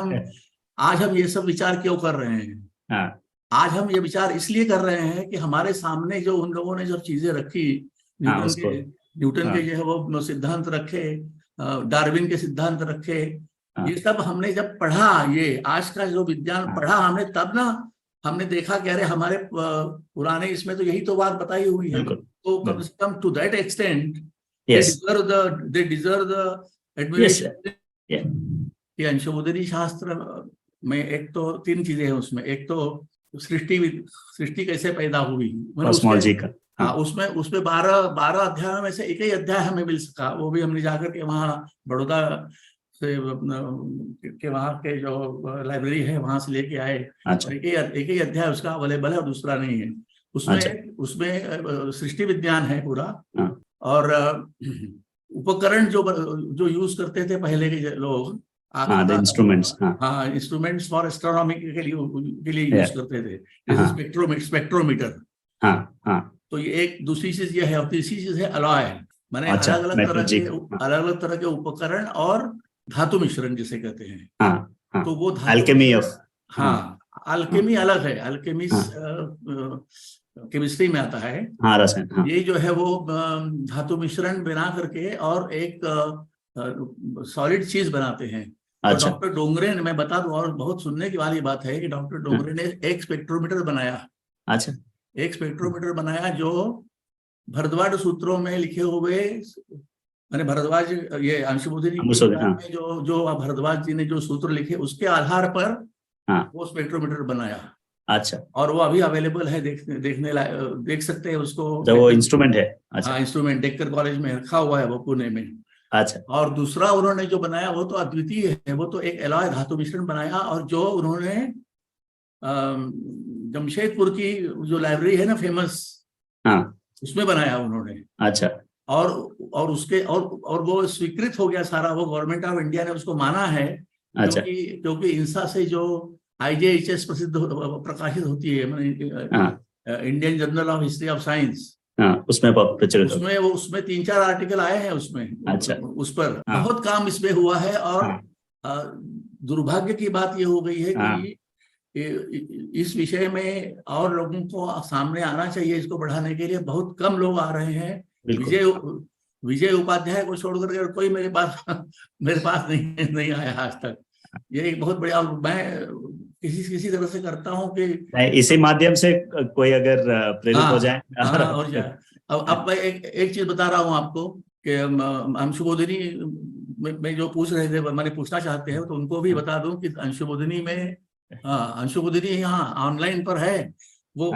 हम ये सब विचार क्यों कर रहे हैं?
हाँ
आज हम ये विचार इसलिए कर रहे हैं कि हमारे सामने जो उन लोगों ने जो चीजें रखी,
हाँ, उसको
न्यूटन के
हाँ।
जो है वो सिद्धांत रखे, डार्विन के सिद्धांत रखे,
हाँ।
ये सब हमने जब पढ़ा, ये आज का जो विज्ञान
हाँ।
पढ़ा हमने, तब ना हमने देखा कि अरे हमारे पुराने इसमें तो यही तो बात बताई हुई है।
बिल्कुल,
तो कम से कम to that extent
yes
they deserve the
yes
admiration। कि अंशोधनी शास्त्र में एक तो 3 चीजें हैं उसमें। एक तो सृष्टि कैसे पैदा हुई, मतलब
कॉस्मोलॉजी का।
हाँ, उसमें 12 अध्यायों में से एक ही अध्याय हमें मिल सका, वो भी हमने जाकर के वहाँ बड़ौदा से के वहाँ के जो लाइब्रेरी है वहां से लेके आए।
अच्छा।
एक ही अध्याय उसका अवेलेबल है और दूसरा नहीं है। उसमें सृष्टि विज्ञान है पूरा।
हाँ।
और उपकरण जो यूज करते थे पहले के लोग,
इंस्ट्रूमेंट्स,
हाँ, इंस्ट्रूमेंट्स फॉर एस्ट्रोनॉमी के लिए यूज करते थे, जैसे स्पेक्ट्रोमीटर।
हाँ हाँ।
तो ये एक दूसरी चीज ये है, और तीसरी चीज है अलॉय, माने
अच्छा,
अलग अलग तरह के उपकरण और धातु मिश्रण जिसे कहते हैं।
हाँ हाँ।
तो वो
अल्केमी ऑफ,
हाँ, अल्केमी अलग है, अल्केमी केमिस्ट्री में आता है।
हाँ, रसायन। हाँ।
ये जो है वो धातु मिश्रण बना करके और एक सॉलिड चीज बनाते हैं।
अच्छा।
और डॉक्टर डोंगरे ने, मैं बता दूं, और बहुत सुनने की वाली बात है कि डॉक्टर डोंगरे ने एक स्पेक्ट्रोमीटर बनाया।
अच्छा।
एक स्पेक्ट्रोमीटर बनाया जो भरद्वाज सूत्रों में लिखे हुए, मैंने भरद्वाज, ये अंशुबोधिनी में जो भरद्वाज जी ने जो सूत्र लिखे उसके आधार पर वो स्पेक्ट्रोमीटर बनाया।
अच्छा।
और वो अभी अवेलेबल है, देख सकते हैं उसको।
तो वो इंस्ट्रूमेंट है? अच्छा।
हाँ, इंस्ट्रूमेंट डेक्कर कॉलेज में रखा हुआ है वो, पुणे में।
अच्छा।
और दूसरा उन्होंने जो बनाया वो तो अद्वितीय है, वो तो एक एलॉय धातु मिश्रण बनाया, और जो उन्होंने जमशेदपुर की जो लाइब्रेरी है ना फेमस, हाँ, उसमें बनाया उन्होंने। अच्छा। और उसके और वो स्वीकृत हो गया सारा, वो गवर्नमेंट ऑफ इंडिया ने उसको माना है। अच्छा। क्योंकि इंसा से जो IJHS प्रकाशित होती है, Indian journal of history of science, उसमें 3-4 आर्टिकल आए हैं उसमें। अच्छा। उस पर बहुत काम इसमें हुआ है। और दुर्भाग्य की बात ये हो गई है कि इस विषय में और लोगों को सामने आना चाहिए, इसको बढ़ाने के लिए बहुत कम लोग आ रहे हैं। विजय उपाध्याय को छोड़कर कोई मेरे पास नहीं आया आज तक। ये एक बहुत बढ़िया, मैं किसी तरह से करता हूँ कि
इसी माध्यम से कोई अगर प्रेरित हो जाए।
हो जाए। अब मैं एक चीज बता रहा हूँ आपको कि अंशुबोधिनी में जो पूछ रहे थे, मैंने पूछना चाहते हैं, तो उनको भी बता दूं कि अंशुबोधिनी में, अंशुबोधिनी यहाँ ऑनलाइन पर है। वो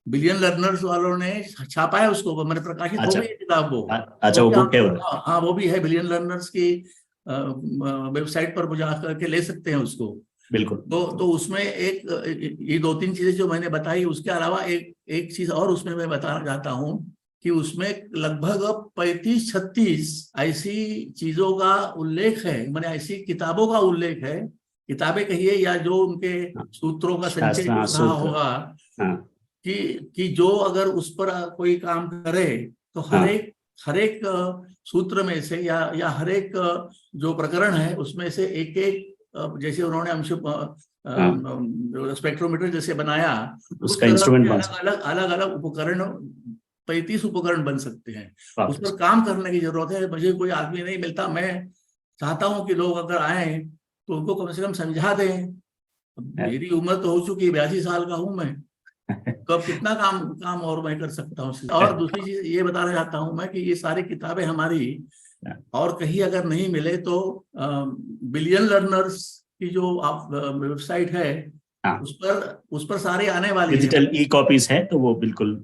बिलियन लर्नर्स वालों ने छापा है उसको, मैंने प्रकाशित हो गई किताब वो।
अच्छा, वो बुक है।
हाँ, वो भी है, बिलियन लर्नर्स की वेबसाइट पर जा करके ले सकते हैं उसको। बिल्कुल। तो उसमें ये 2-3 चीजें जो मैंने बताई, उसके अलावा एक चीज और उसमें मैं बताना चाहता हूँ कि उसमें लगभग 35-36 ऐसी चीजों का उल्लेख है, मैंने ऐसी किताबों का उल्लेख है, किताबें कहिए या जो उनके सूत्रों का संचय रहा होगा, कि जो अगर उस पर कोई काम करे तो हर एक सूत्र में से या हर एक जो प्रकरण है उसमें से एक जैसे उन्होंने स्पेक्ट्रोमीटर जैसे बनाया, उसका इंस्ट्रूमेंट अलग अलग उपकरण, 35 उपकरण बन सकते हैं। उस पर काम करने की जरूरत है। मुझे कोई आदमी नहीं मिलता, मैं चाहता हूं कि लोग अगर आए तो उनको कम से कम समझा दें। मेरी उम्र तो हो चुकी है, 82 साल का हूं मैं, तो अब कितना काम और मैं कर सकता हूँ। और दूसरी चीज ये बताना चाहता हूँ मैं कि ये सारी किताबें हमारी और कहीं अगर नहीं मिले तो बिलियन लर्नर्स की जो वेबसाइट है, उस पर सारे आने वाली
डिजिटल ई-कॉपीज है, तो वो बिल्कुल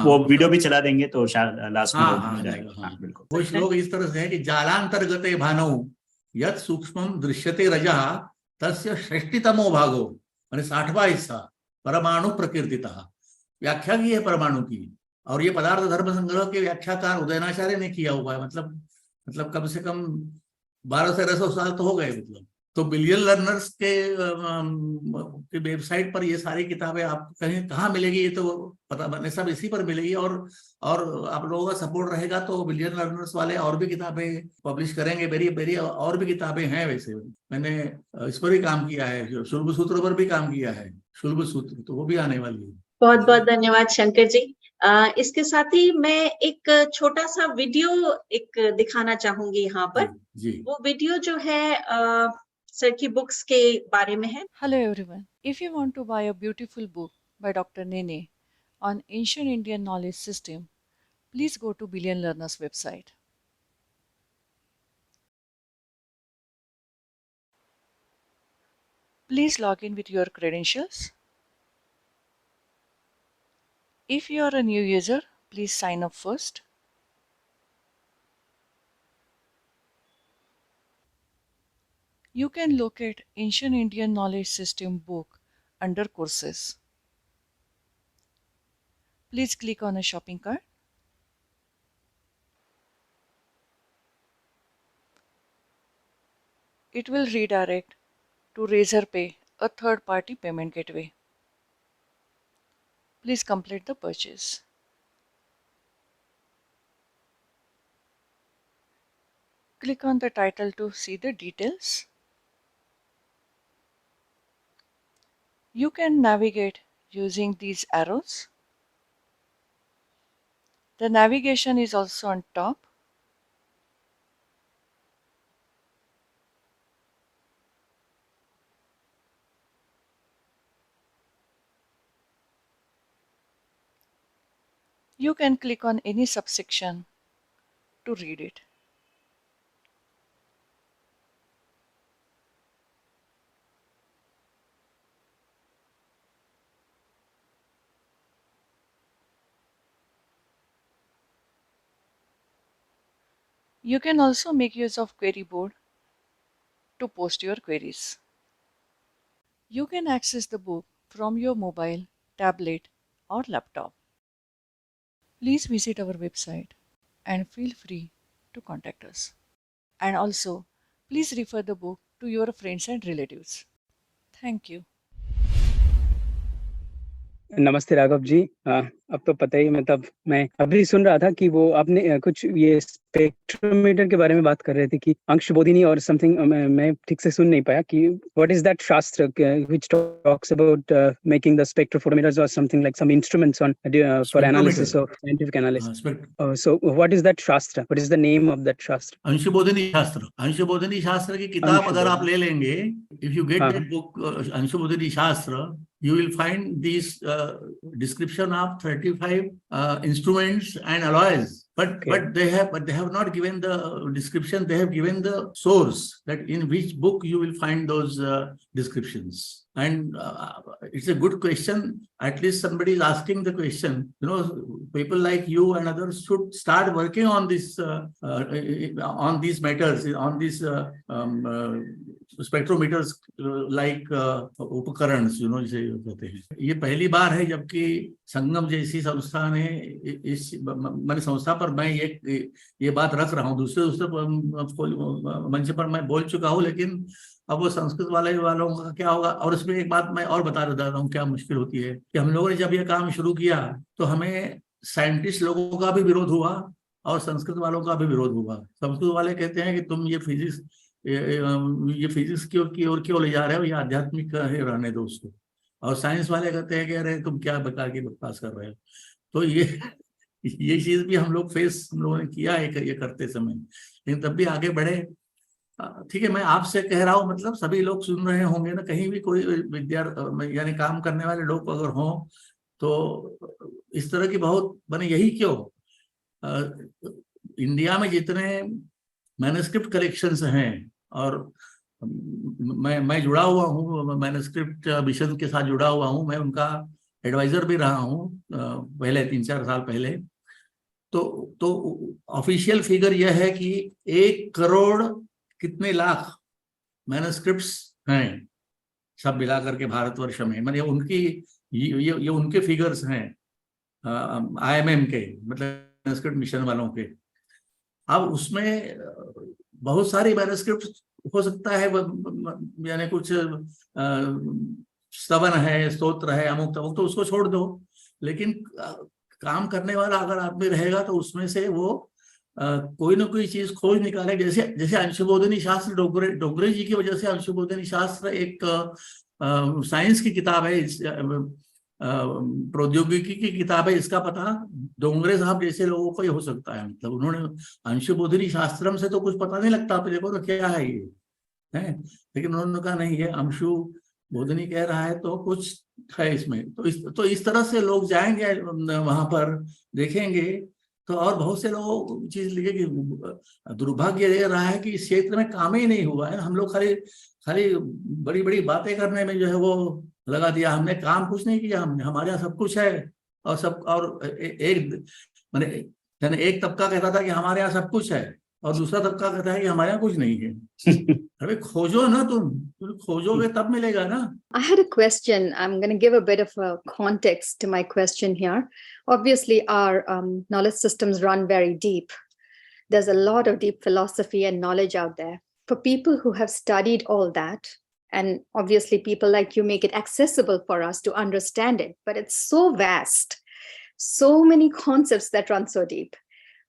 वो वीडियो भी चला देंगे तो शायद लास्ट में हो जाएगा। बिल्कुल।
वो श्लोक इस तरह से है कि जालांतर्गते भानौ यत् सूक्ष्मं दृश्यते रजः तस्य षष्टितमो भागो, माने 60वां हिस्सा परमाणु प्रकीर्तितः। व्याख्या की है परमाणु की, और ये पदार्थ धर्म संग्रह के व्याख्याकार उदयनाचार्य ने किया हुआ है। मतलब कम से कम 1200-1300 साल तो हो गए। मतलब तो बिलियन लर्नर्स के वेबसाइट पर ये सारी किताबें आप कहीं कहाँ मिलेगी ये तो पता नहीं, सब इसी पर मिलेगी। और आप लोगों का सपोर्ट रहेगा तो बिलियन लर्नर्स वाले और भी किताबें पब्लिश करेंगे। मेरी मेरी और भी किताबें हैं, वैसे मैंने इस पर भी काम किया है, शुल्ब सूत्र पर भी काम किया है, शुल्ब सूत्र, तो वो भी आने वाली है।
बहुत बहुत धन्यवाद शंकर जी। इसके साथ ही मैं एक छोटा सा वीडियो एक दिखाना चाहूंगी यहाँ पर।
जी
वो वीडियो जो है सर की बुक्स के बारे में है।
Hello everyone. If you want to buy a beautiful book by Dr. Nene on ancient Indian knowledge system, please go to Billion Learners website. Please log in with your credentials. If you are a new user, please sign up first. You can locate Ancient Indian Knowledge System book under courses. Please click on a shopping cart. It will redirect to Razorpay, a third-party payment gateway. Please complete the purchase. Click on the title to see the details. You can navigate using these arrows. The navigation is also on top. You can click on any subsection to read it. You can also make use of query board to post your queries. You can access the book from your mobile, tablet, or laptop. Please visit our website and feel free to contact us. And also, please refer the book to your friends and relatives. Thank you.
नमस्ते राघव जी। अब तो पता ही, मतलब मैं अभी सुन रहा था कि वो आपने कुछ ये स्पेक्ट्रोमीटर के बारे में बात कर रहे थे कि अंशबोधिनी और समथिंग, मैं ठीक से सुन नहीं पाया कि what is that shastra which talks about making the spectrophotometers और something like some instruments on for analysis of scientific analysis. So what is that shastra, what is the name of that shastra?
Anshabodhini शास्त्र। अंशबोधिनी शास्त्र की किताब अगर आप ले लेंगे, if you get that book Anshabodhini shastra, you will find these description of 35 instruments and alloys, but they have not given the description. They have given the source, that in which book you will find those descriptions. And it's a good question. At least somebody is asking the question. You know, people like you and others should start working on this on these matters, on these spectrometers, like उपकरणs, you know, जिसे कहते हैं। ये पहली बार है जबकि संगम जैसी संस्था ने इस मैंने संस्था पर मैं ये बात रख रहा हूँ। दूसरे मंच पर मैं बोल चुका हूँ, लेकिन अब वो संस्कृत वालों का क्या होगा। और इसमें एक बात मैं और बता देता हूँ क्या मुश्किल होती है कि हम लोगों ने जब ये काम शुरू किया तो हमें साइंटिस्ट लोगों का भी विरोध हुआ और संस्कृत वालों का भी विरोध हुआ। संस्कृत वाले कहते हैं कि तुम ये फिजिक्स की ओर क्यों ले जा रहे हो, ये आध्यात्मिक रहने दो उसको। और साइंस वाले कहते हैं कि अरे तुम क्या बेकार की बकवास कर रहे हो। तो ये चीज भी हम लोगों ने किया है ये करते समय, लेकिन तब भी आगे बढ़े। ठीक है, मैं आपसे कह रहा हूँ, मतलब सभी लोग सुन रहे होंगे ना, कहीं भी कोई विद्यार्थी यानी काम करने वाले लोग अगर हों तो इस तरह की बहुत बने। यही क्यों इंडिया में जितने मैन्युस्क्रिप्ट कलेक्शंस हैं, और मैं जुड़ा हुआ हूँ, मैन्युस्क्रिप्ट मिशन के साथ जुड़ा हुआ हूँ, मैं उनका एडवाइजर भी रहा हूँ पहले 3-4 साल पहले। तो ऑफिशियल फिगर यह है कि 1 करोड़ कितने लाख मैन्युस्क्रिप्ट्स हैं सब मिलाकर के भारतवर्ष में। मतलब ये उनके फिगर्स हैं IMM के, मतलब मैन्युस्क्रिप्ट मिशन वालों के। अब उसमें बहुत सारी मैन्युस्क्रिप्ट हो सकता है यानी कुछ स्तवन है, स्तोत्र है, अमुक तमुक, तो उसको छोड़ दो, लेकिन काम करने वाला अगर आदमी रहेगा तो उसमें से वो कोई ना कोई चीज खोज निकाले। जैसे जैसे अंशुबोधिनी शास्त्र डोगरे जी की वजह से अंशुबोधिनी शास्त्र एक साइंस की किताब है, प्रौद्योगिकी की किताब है, इसका पता डोंगरे साहब जैसे लोगों को ही हो सकता है। मतलब उन्होंने अंशुबोधिनी शास्त्रम से तो कुछ पता नहीं लगता अपने को, तो क्या है ये है, लेकिन उन्होंने कहा नहीं, ये अंशु बोधनी कह रहा है तो कुछ है इसमें। तो इस तरह से लोग जाएंगे वहां पर, देखेंगे, तो और बहुत से लोग चीज लिखे कि दुर्भाग्य ये रहा है कि इस क्षेत्र में काम ही नहीं हुआ है। हम लोग खाली खाली बड़ी बड़ी बातें करने में जो है वो लगा दिया, हमने काम कुछ नहीं किया। हमने, हमारे यहाँ सब कुछ है, और सब, और एक मैंने एक तबका कहता था कि हमारे यहाँ सब कुछ है, और दूसरा तबका कहता है कि हमारे यहाँ कुछ नहीं है। अरे खोजो ना, तुम खोजोगे तब मिलेगा ना।
I had a question. I'm going to give a bit of a context to my question here. Obviously, our knowledge systems run very deep. There's a lot of deep philosophy and knowledge out there. For people who have studied all that, and obviously people like you make it accessible for us to understand it, but it's so vast, so many concepts that run so deep.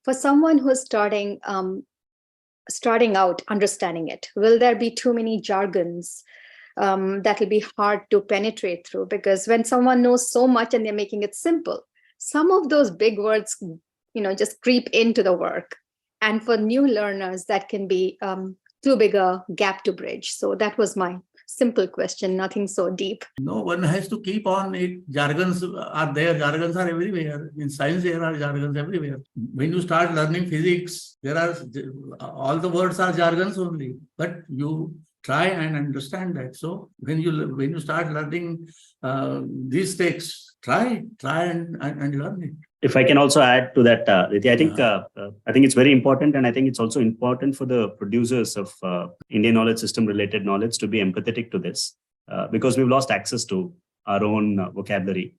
For someone who is starting out understanding it, will there be too many jargons that will be hard to penetrate through? Because when someone knows so much and they're making it simple, some of those big words, just creep into the work. And for new learners, that can be too big a gap to bridge. So that was my simple question, nothing so deep.
No, one has to keep on it. Jargons are there. Jargons are everywhere. In science, there are jargons everywhere. When you start learning physics, there are all the words are jargons only. But you try and understand that. So when you start learning these texts, try and learn it.
If I can also add to that, Riti, I think it's very important, and I think it's also important for the producers of Indian knowledge system related knowledge to be empathetic to this, because we've lost access to our own vocabulary.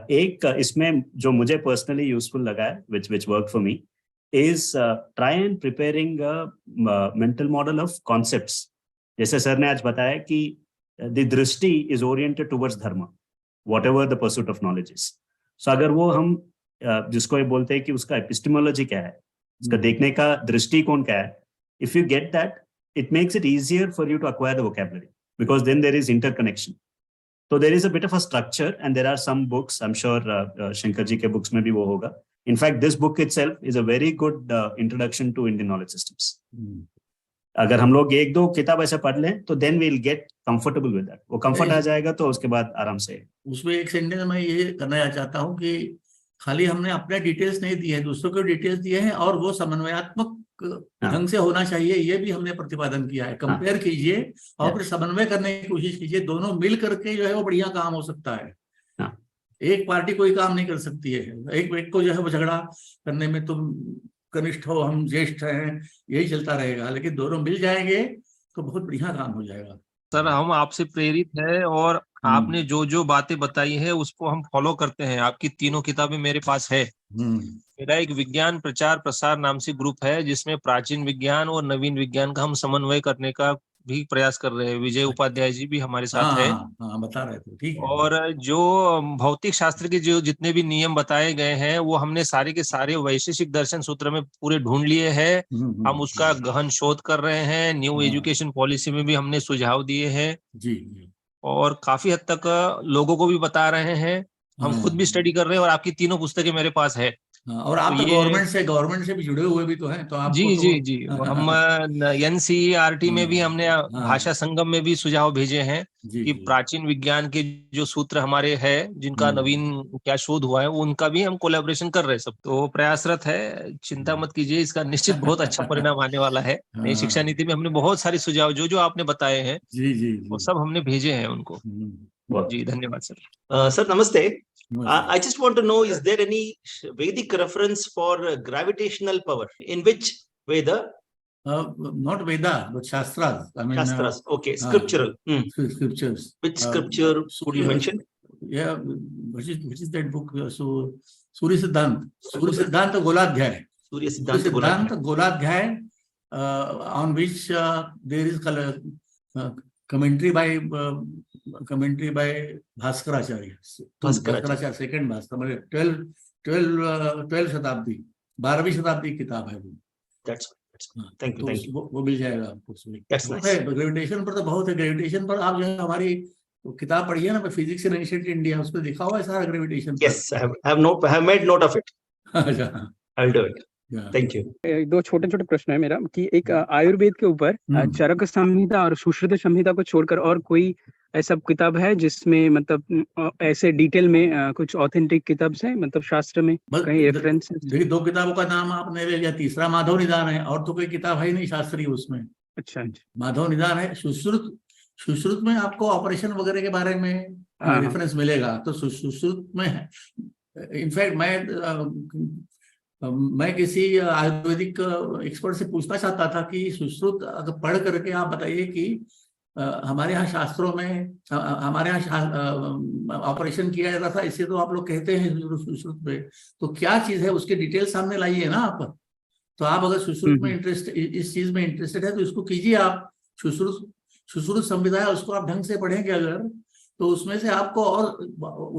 एक इसमें जो मुझे personally useful लगा है, which worked for me, is try and preparing a mental model of concepts. जैसे sir ने आज बताया कि the दृष्टि is oriented towards dharma, whatever the pursuit of knowledge is. So अगर वो हम जिसको ये बोलते हैं कि उसका एपिस्टेमोलॉजी क्या है, उसका देखने का दृष्टिकोण क्या है, if you get that, it makes it easier for you to acquire the vocabulary, because then there is interconnection. So there is a bit of a structure, and there are some books, I'm sure Shankar ji के books में भी वो होगा. In fact, this book itself is a very good introduction to Indian knowledge systems. अगर हम लोग एक दो किताब ऐसे पढ़ लें तो then we'll get comfortable with that. वो comfort आ जाएगा तो उसके बाद आराम से।
उसमें एक सेंटेंस मैं ये करना चाहता हूँ कि खाली हमने अपने डिटेल्स नहीं दिए हैं, दूसरों के डिटेल्स दिए हैं, और वो समन्वयात्मक ढंग से होना चाहिए, ये भी हमने प्रतिपादन किया है। कंपेयर कीजिए और फिर समन्वय करने की कोशिश कीजिए, दोनों मिल करके जो है वो बढ़िया काम हो सकता है। एक पार्टी कोई काम नहीं कर सकती है, एक को जो है वो झगड़ा करने में तुम कनिष्ठ हो, हम ज्येष्ठ हैं, यही चलता रहेगा, लेकिन दोनों मिल जाएंगे तो बहुत बढ़िया काम हो जाएगा।
सर, हम आपसे प्रेरित हैं और आपने जो बातें बताई है उसको हम फॉलो करते हैं। आपकी तीनों किताबें मेरे पास है। मेरा एक विज्ञान प्रचार प्रसार नाम से ग्रुप है जिसमें प्राचीन विज्ञान और नवीन विज्ञान का हम समन्वय करने का भी प्रयास कर रहे हैं। विजय उपाध्याय जी भी हमारे साथ है।
बता रहे थे, ठीक है।
और जो भौतिक शास्त्र के जो जितने भी नियम बताए गए हैं वो हमने सारे के सारे वैशेषिक दर्शन सूत्र में पूरे ढूंढ लिए हैं। हम उसका गहन शोध कर रहे हैं। न्यू एजुकेशन पॉलिसी में भी हमने सुझाव दिए हैं
जी,
और काफी हद तक लोगों को भी बता रहे हैं। हम खुद भी स्टडी कर रहे हैं और आपकी तीनों पुस्तकें मेरे पास है।
और आप तो गवर्नमेंट से भी जुड़े हुए भी तो हैं, तो आप
जी हम NCERT में भी हमने भाषा संगम में भी सुझाव भेजे हैं कि प्राचीन विज्ञान के जो सूत्र हमारे हैं जिनका नवीन क्या शोध हुआ है उनका भी हम कोलैबोरेशन कर रहे हैं। सब तो प्रयासरत है, चिंता मत कीजिए, इसका निश्चित बहुत अच्छा परिणाम आने वाला है। नई शिक्षा नीति में हमने बहुत सारे सुझाव जो आपने बताए हैं वो सब हमने भेजे हैं उनको। जी धन्यवाद sir.
Sir, namaste. I just want to know, is there any Vedic reference for gravitational power? In which Veda?
Not Veda, but Shastras. I mean,
Shastras. Okay, scriptural.
Scriptures.
Which scripture would you mention?
Yeah, which is that book? So, Surya Siddhanta Goladhyay.
Surya Siddhanta Goladhyay.
on which there is commentary by Bhaskaracharya. Bhaskaracharya, second Bhaskar, 12th शताब्दी, 12वीं शताब्दी की किताब है वो.
That's thank you, thank you.
वो मिल जाएगा आपको उसमें.
That's nice.
ग्रेविटेशन पर तो बहुत है. ग्रेविटेशन पर आप जो है हमारी किताब पढ़िए ना, फिजिक्स इन एंशिएंट इंडिया, उसमें लिखा हुआ है सारा gravitation.
Yes, I have made note of it. I'll do it. Thank you.
दो छोटे छोटे प्रश्न है मेरा कि एक आयुर्वेद के ऊपर चरक संहिता और सुश्रुत संहिता को छोड़कर और कोई ऐसा किताब है जिसमें मतलब ऐसे डिटेल में कुछ ऑथेंटिक किताब है, मतलब शास्त्र में कहीं रेफरेंस?
देखिए, 2 किताबों का नाम आपने ले लिया, तीसरा माधव निदान है, और तो कोई किताब है ही नहीं शास्त्रीय उसमें.
अच्छा,
माधव निदान है. सुश्रुत में आपको ऑपरेशन वगैरह के बारे में रेफरेंस मिलेगा. तो सुश्रुत में इनफैक्ट मैं किसी आयुर्वेदिक एक्सपर्ट से पूछना चाहता था कि सुश्रुत अगर पढ़ करके आप बताइए कि हमारे यहाँ शास्त्रों में, हमारे यहाँ ऑपरेशन किया जाता था, इससे तो आप लोग कहते हैं सुश्रुत में, तो क्या चीज है उसके डिटेल सामने लाइए ना आप. तो आप अगर सुश्रुत में इस चीज में इंटरेस्टेड है तो इसको कीजिए आप. सुश्रुत संविधा है, उसको आप ढंग से पढ़ेंगे अगर, तो उसमें से आपको और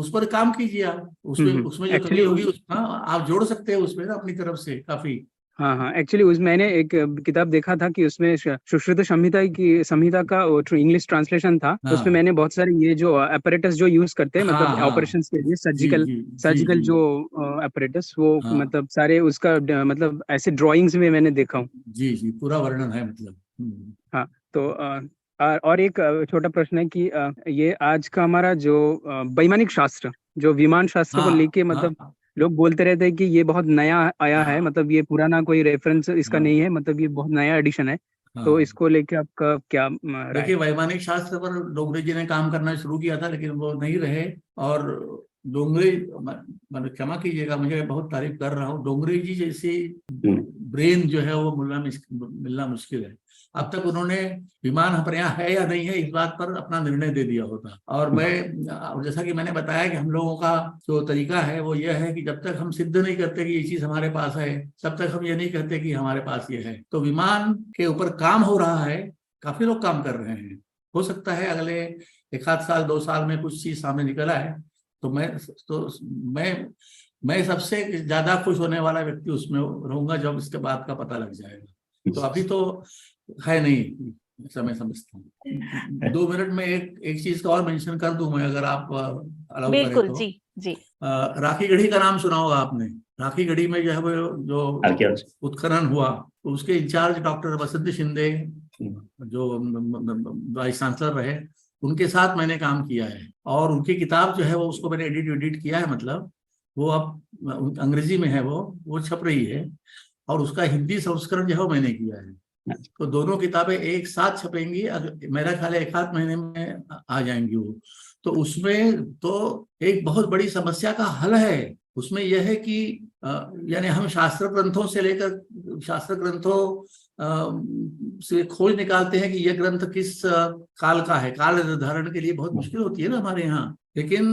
उस पर काम कीजिए आप. उसमें जो कमी होगी आप जोड़ सकते हैं उसमें ना अपनी तरफ से काफी.
हाँ, एक्चुअली मैंने एक किताब देखा था कि उसमें सुश्रुत संहिता का इंग्लिश ट्रांसलेशन था. उसमें मैंने बहुत सारे ये जो अपैरेटस जो यूज करते हैं मतलब ऑपरेशंस के लिए सर्जिकल जो अपैरेटस, वो मतलब सारे उसका मतलब ऐसे ड्राइंग्स में मैंने देखा हूँ.
जी, पूरा वर्णन है मतलब.
हाँ, तो और एक छोटा प्रश्न है कि ये आज का हमारा जो वैमानिक शास्त्र, जो विमान शास्त्र को लेके मतलब लोग बोलते रहते हैं कि ये बहुत नया आया है, मतलब ये पुराना कोई रेफरेंस इसका नहीं है, मतलब ये बहुत नया एडिशन है. तो इसको लेके आपका क्या राय?
देखिए, वैमानिक शास्त्र पर डोंगरे जी ने काम करना शुरू किया था, लेकिन वो नहीं रहे. और डोंगरे, मतलब क्षमा कीजिएगा, मुझे बहुत तारीफ कर रहा हूँ, डोंगरे जी जैसी ब्रेन जो है वो मिलना मुश्किल है. अब तक उन्होंने विमान हमारे यहाँ है या नहीं है इस बात पर अपना निर्णय दे दिया होता. और मैं, जैसा कि मैंने बताया कि हम लोगों का जो तरीका है वो ये है कि जब तक हम सिद्ध नहीं करते कि ये चीज हमारे पास है, तब तक हम ये नहीं कहते कि हमारे पास ये है. तो विमान के ऊपर काम हो रहा है, काफी लोग काम कर रहे हैं. हो सकता है अगले 1 साल 2 साल में कुछ चीज सामने निकल आए. तो मैं सबसे ज्यादा खुश होने वाला व्यक्ति उसमें रहूंगा जब इसके बाद का पता लग जाएगा. तो अभी तो है नहीं, समय समझता हूँ. 2 मिनट में एक चीज का और मेंशन कर दूं मैं, अगर आप अलाउ करें तो.
बिल्कुल, जी.
राखी गढ़ी का नाम सुना होगा आपने. राखी गढ़ी में जो है वो जो उत्खनन हुआ, तो उसके इंचार्ज डॉक्टर वसंत शिंदे जो वाइस चांसलर रहे, उनके साथ मैंने काम किया है. और उनकी किताब जो है वो उसको मैंने एडिट किया है, मतलब वो अब अंग्रेजी में है, वो छप रही है. और उसका हिंदी संस्करण जो है मैंने किया है. तो दोनों किताबें एक साथ छपेंगी, मेरा ख्याल है 1 महीने में आ जाएंगी वो. तो उसमें तो एक बहुत बड़ी समस्या का हल है. उसमें यह है कि यानी हम शास्त्र ग्रंथों से लेकर शास्त्र ग्रंथों से खोज निकालते हैं कि यह ग्रंथ किस काल का है. काल निर्धारण के लिए बहुत मुश्किल होती है ना हमारे यहाँ. लेकिन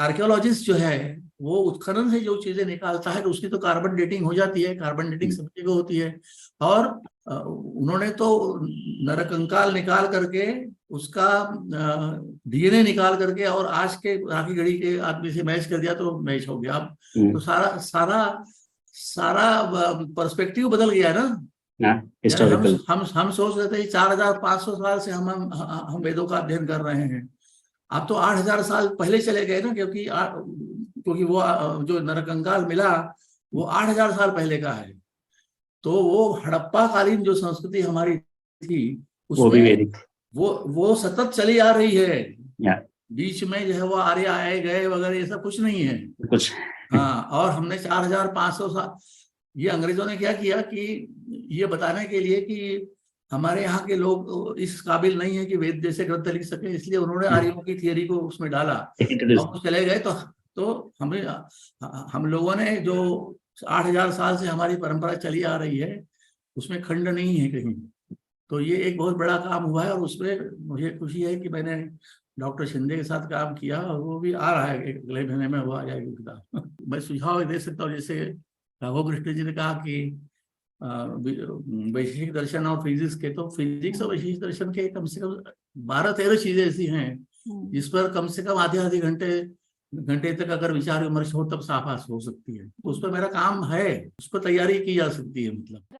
आर्कियोलॉजिस्ट जो है वो उत्खनन से जो चीजें निकालता है तो उसकी तो कार्बन डेटिंग हो जाती है. कार्बन डेटिंग सब जगह होती है. और उन्होंने तो नरकंकाल निकाल करके उसका डीएनए निकाल करके और आज के राखी गढ़ी के आदमी से मैच कर दिया तो मैच हो गया. अब तो सारा पर्सपेक्टिव बदल गया ना. हम सोच रहे थे 4500 साल से हम वेदों का अध्ययन कर रहे हैं. अब तो 8000 साल पहले चले गए ना, क्योंकि वो जो नरकंकाल मिला वो 8000 साल पहले का है. तो वो हड़प्पा कालीन जो संस्कृति हमारी थी उसमें वो सतत चली आ रही है. बीच में जो है वो आर्य आए गए वगैरह ये सब कुछ नहीं है कुछ. हाँ, और हमने 4500 साल, ये अंग्रेजों ने क्या किया कि ये बताने के लिए कि हमारे यहाँ के लोग इस काबिल नहीं है कि वेद जैसे ग्रंथ लिख सके, इसलिए उन्होंने आर्यों की थियरी को उसमें डाला और चले गए. तो हम लोगों ने जो 8000 साल से हमारी परंपरा चली आ रही है उसमें खंड नहीं है कहीं. तो ये एक बहुत बड़ा काम हुआ है और उसमें मुझे खुशी है कि मैंने डॉक्टर शिंदे के साथ काम किया और वो भी आ रहा है, अगले महीने में वो आ जाएगी किताब. मैं सुझाव दे सकता हूँ, जैसे राघव कृष्ण जी ने कहा कि वैशेषिक दर्शन और फिजिक्स के, तो फिजिक्स और वैशेषिक दर्शन के कम से कम 12-13 चीजें ऐसी हैं जिस पर कम से कम आधे घंटे तक अगर विचार विमर्श हो तब साफास हो सकती है। तो उस पर मेरा काम है, उस पर तैयारी की जा सकती है। मतलब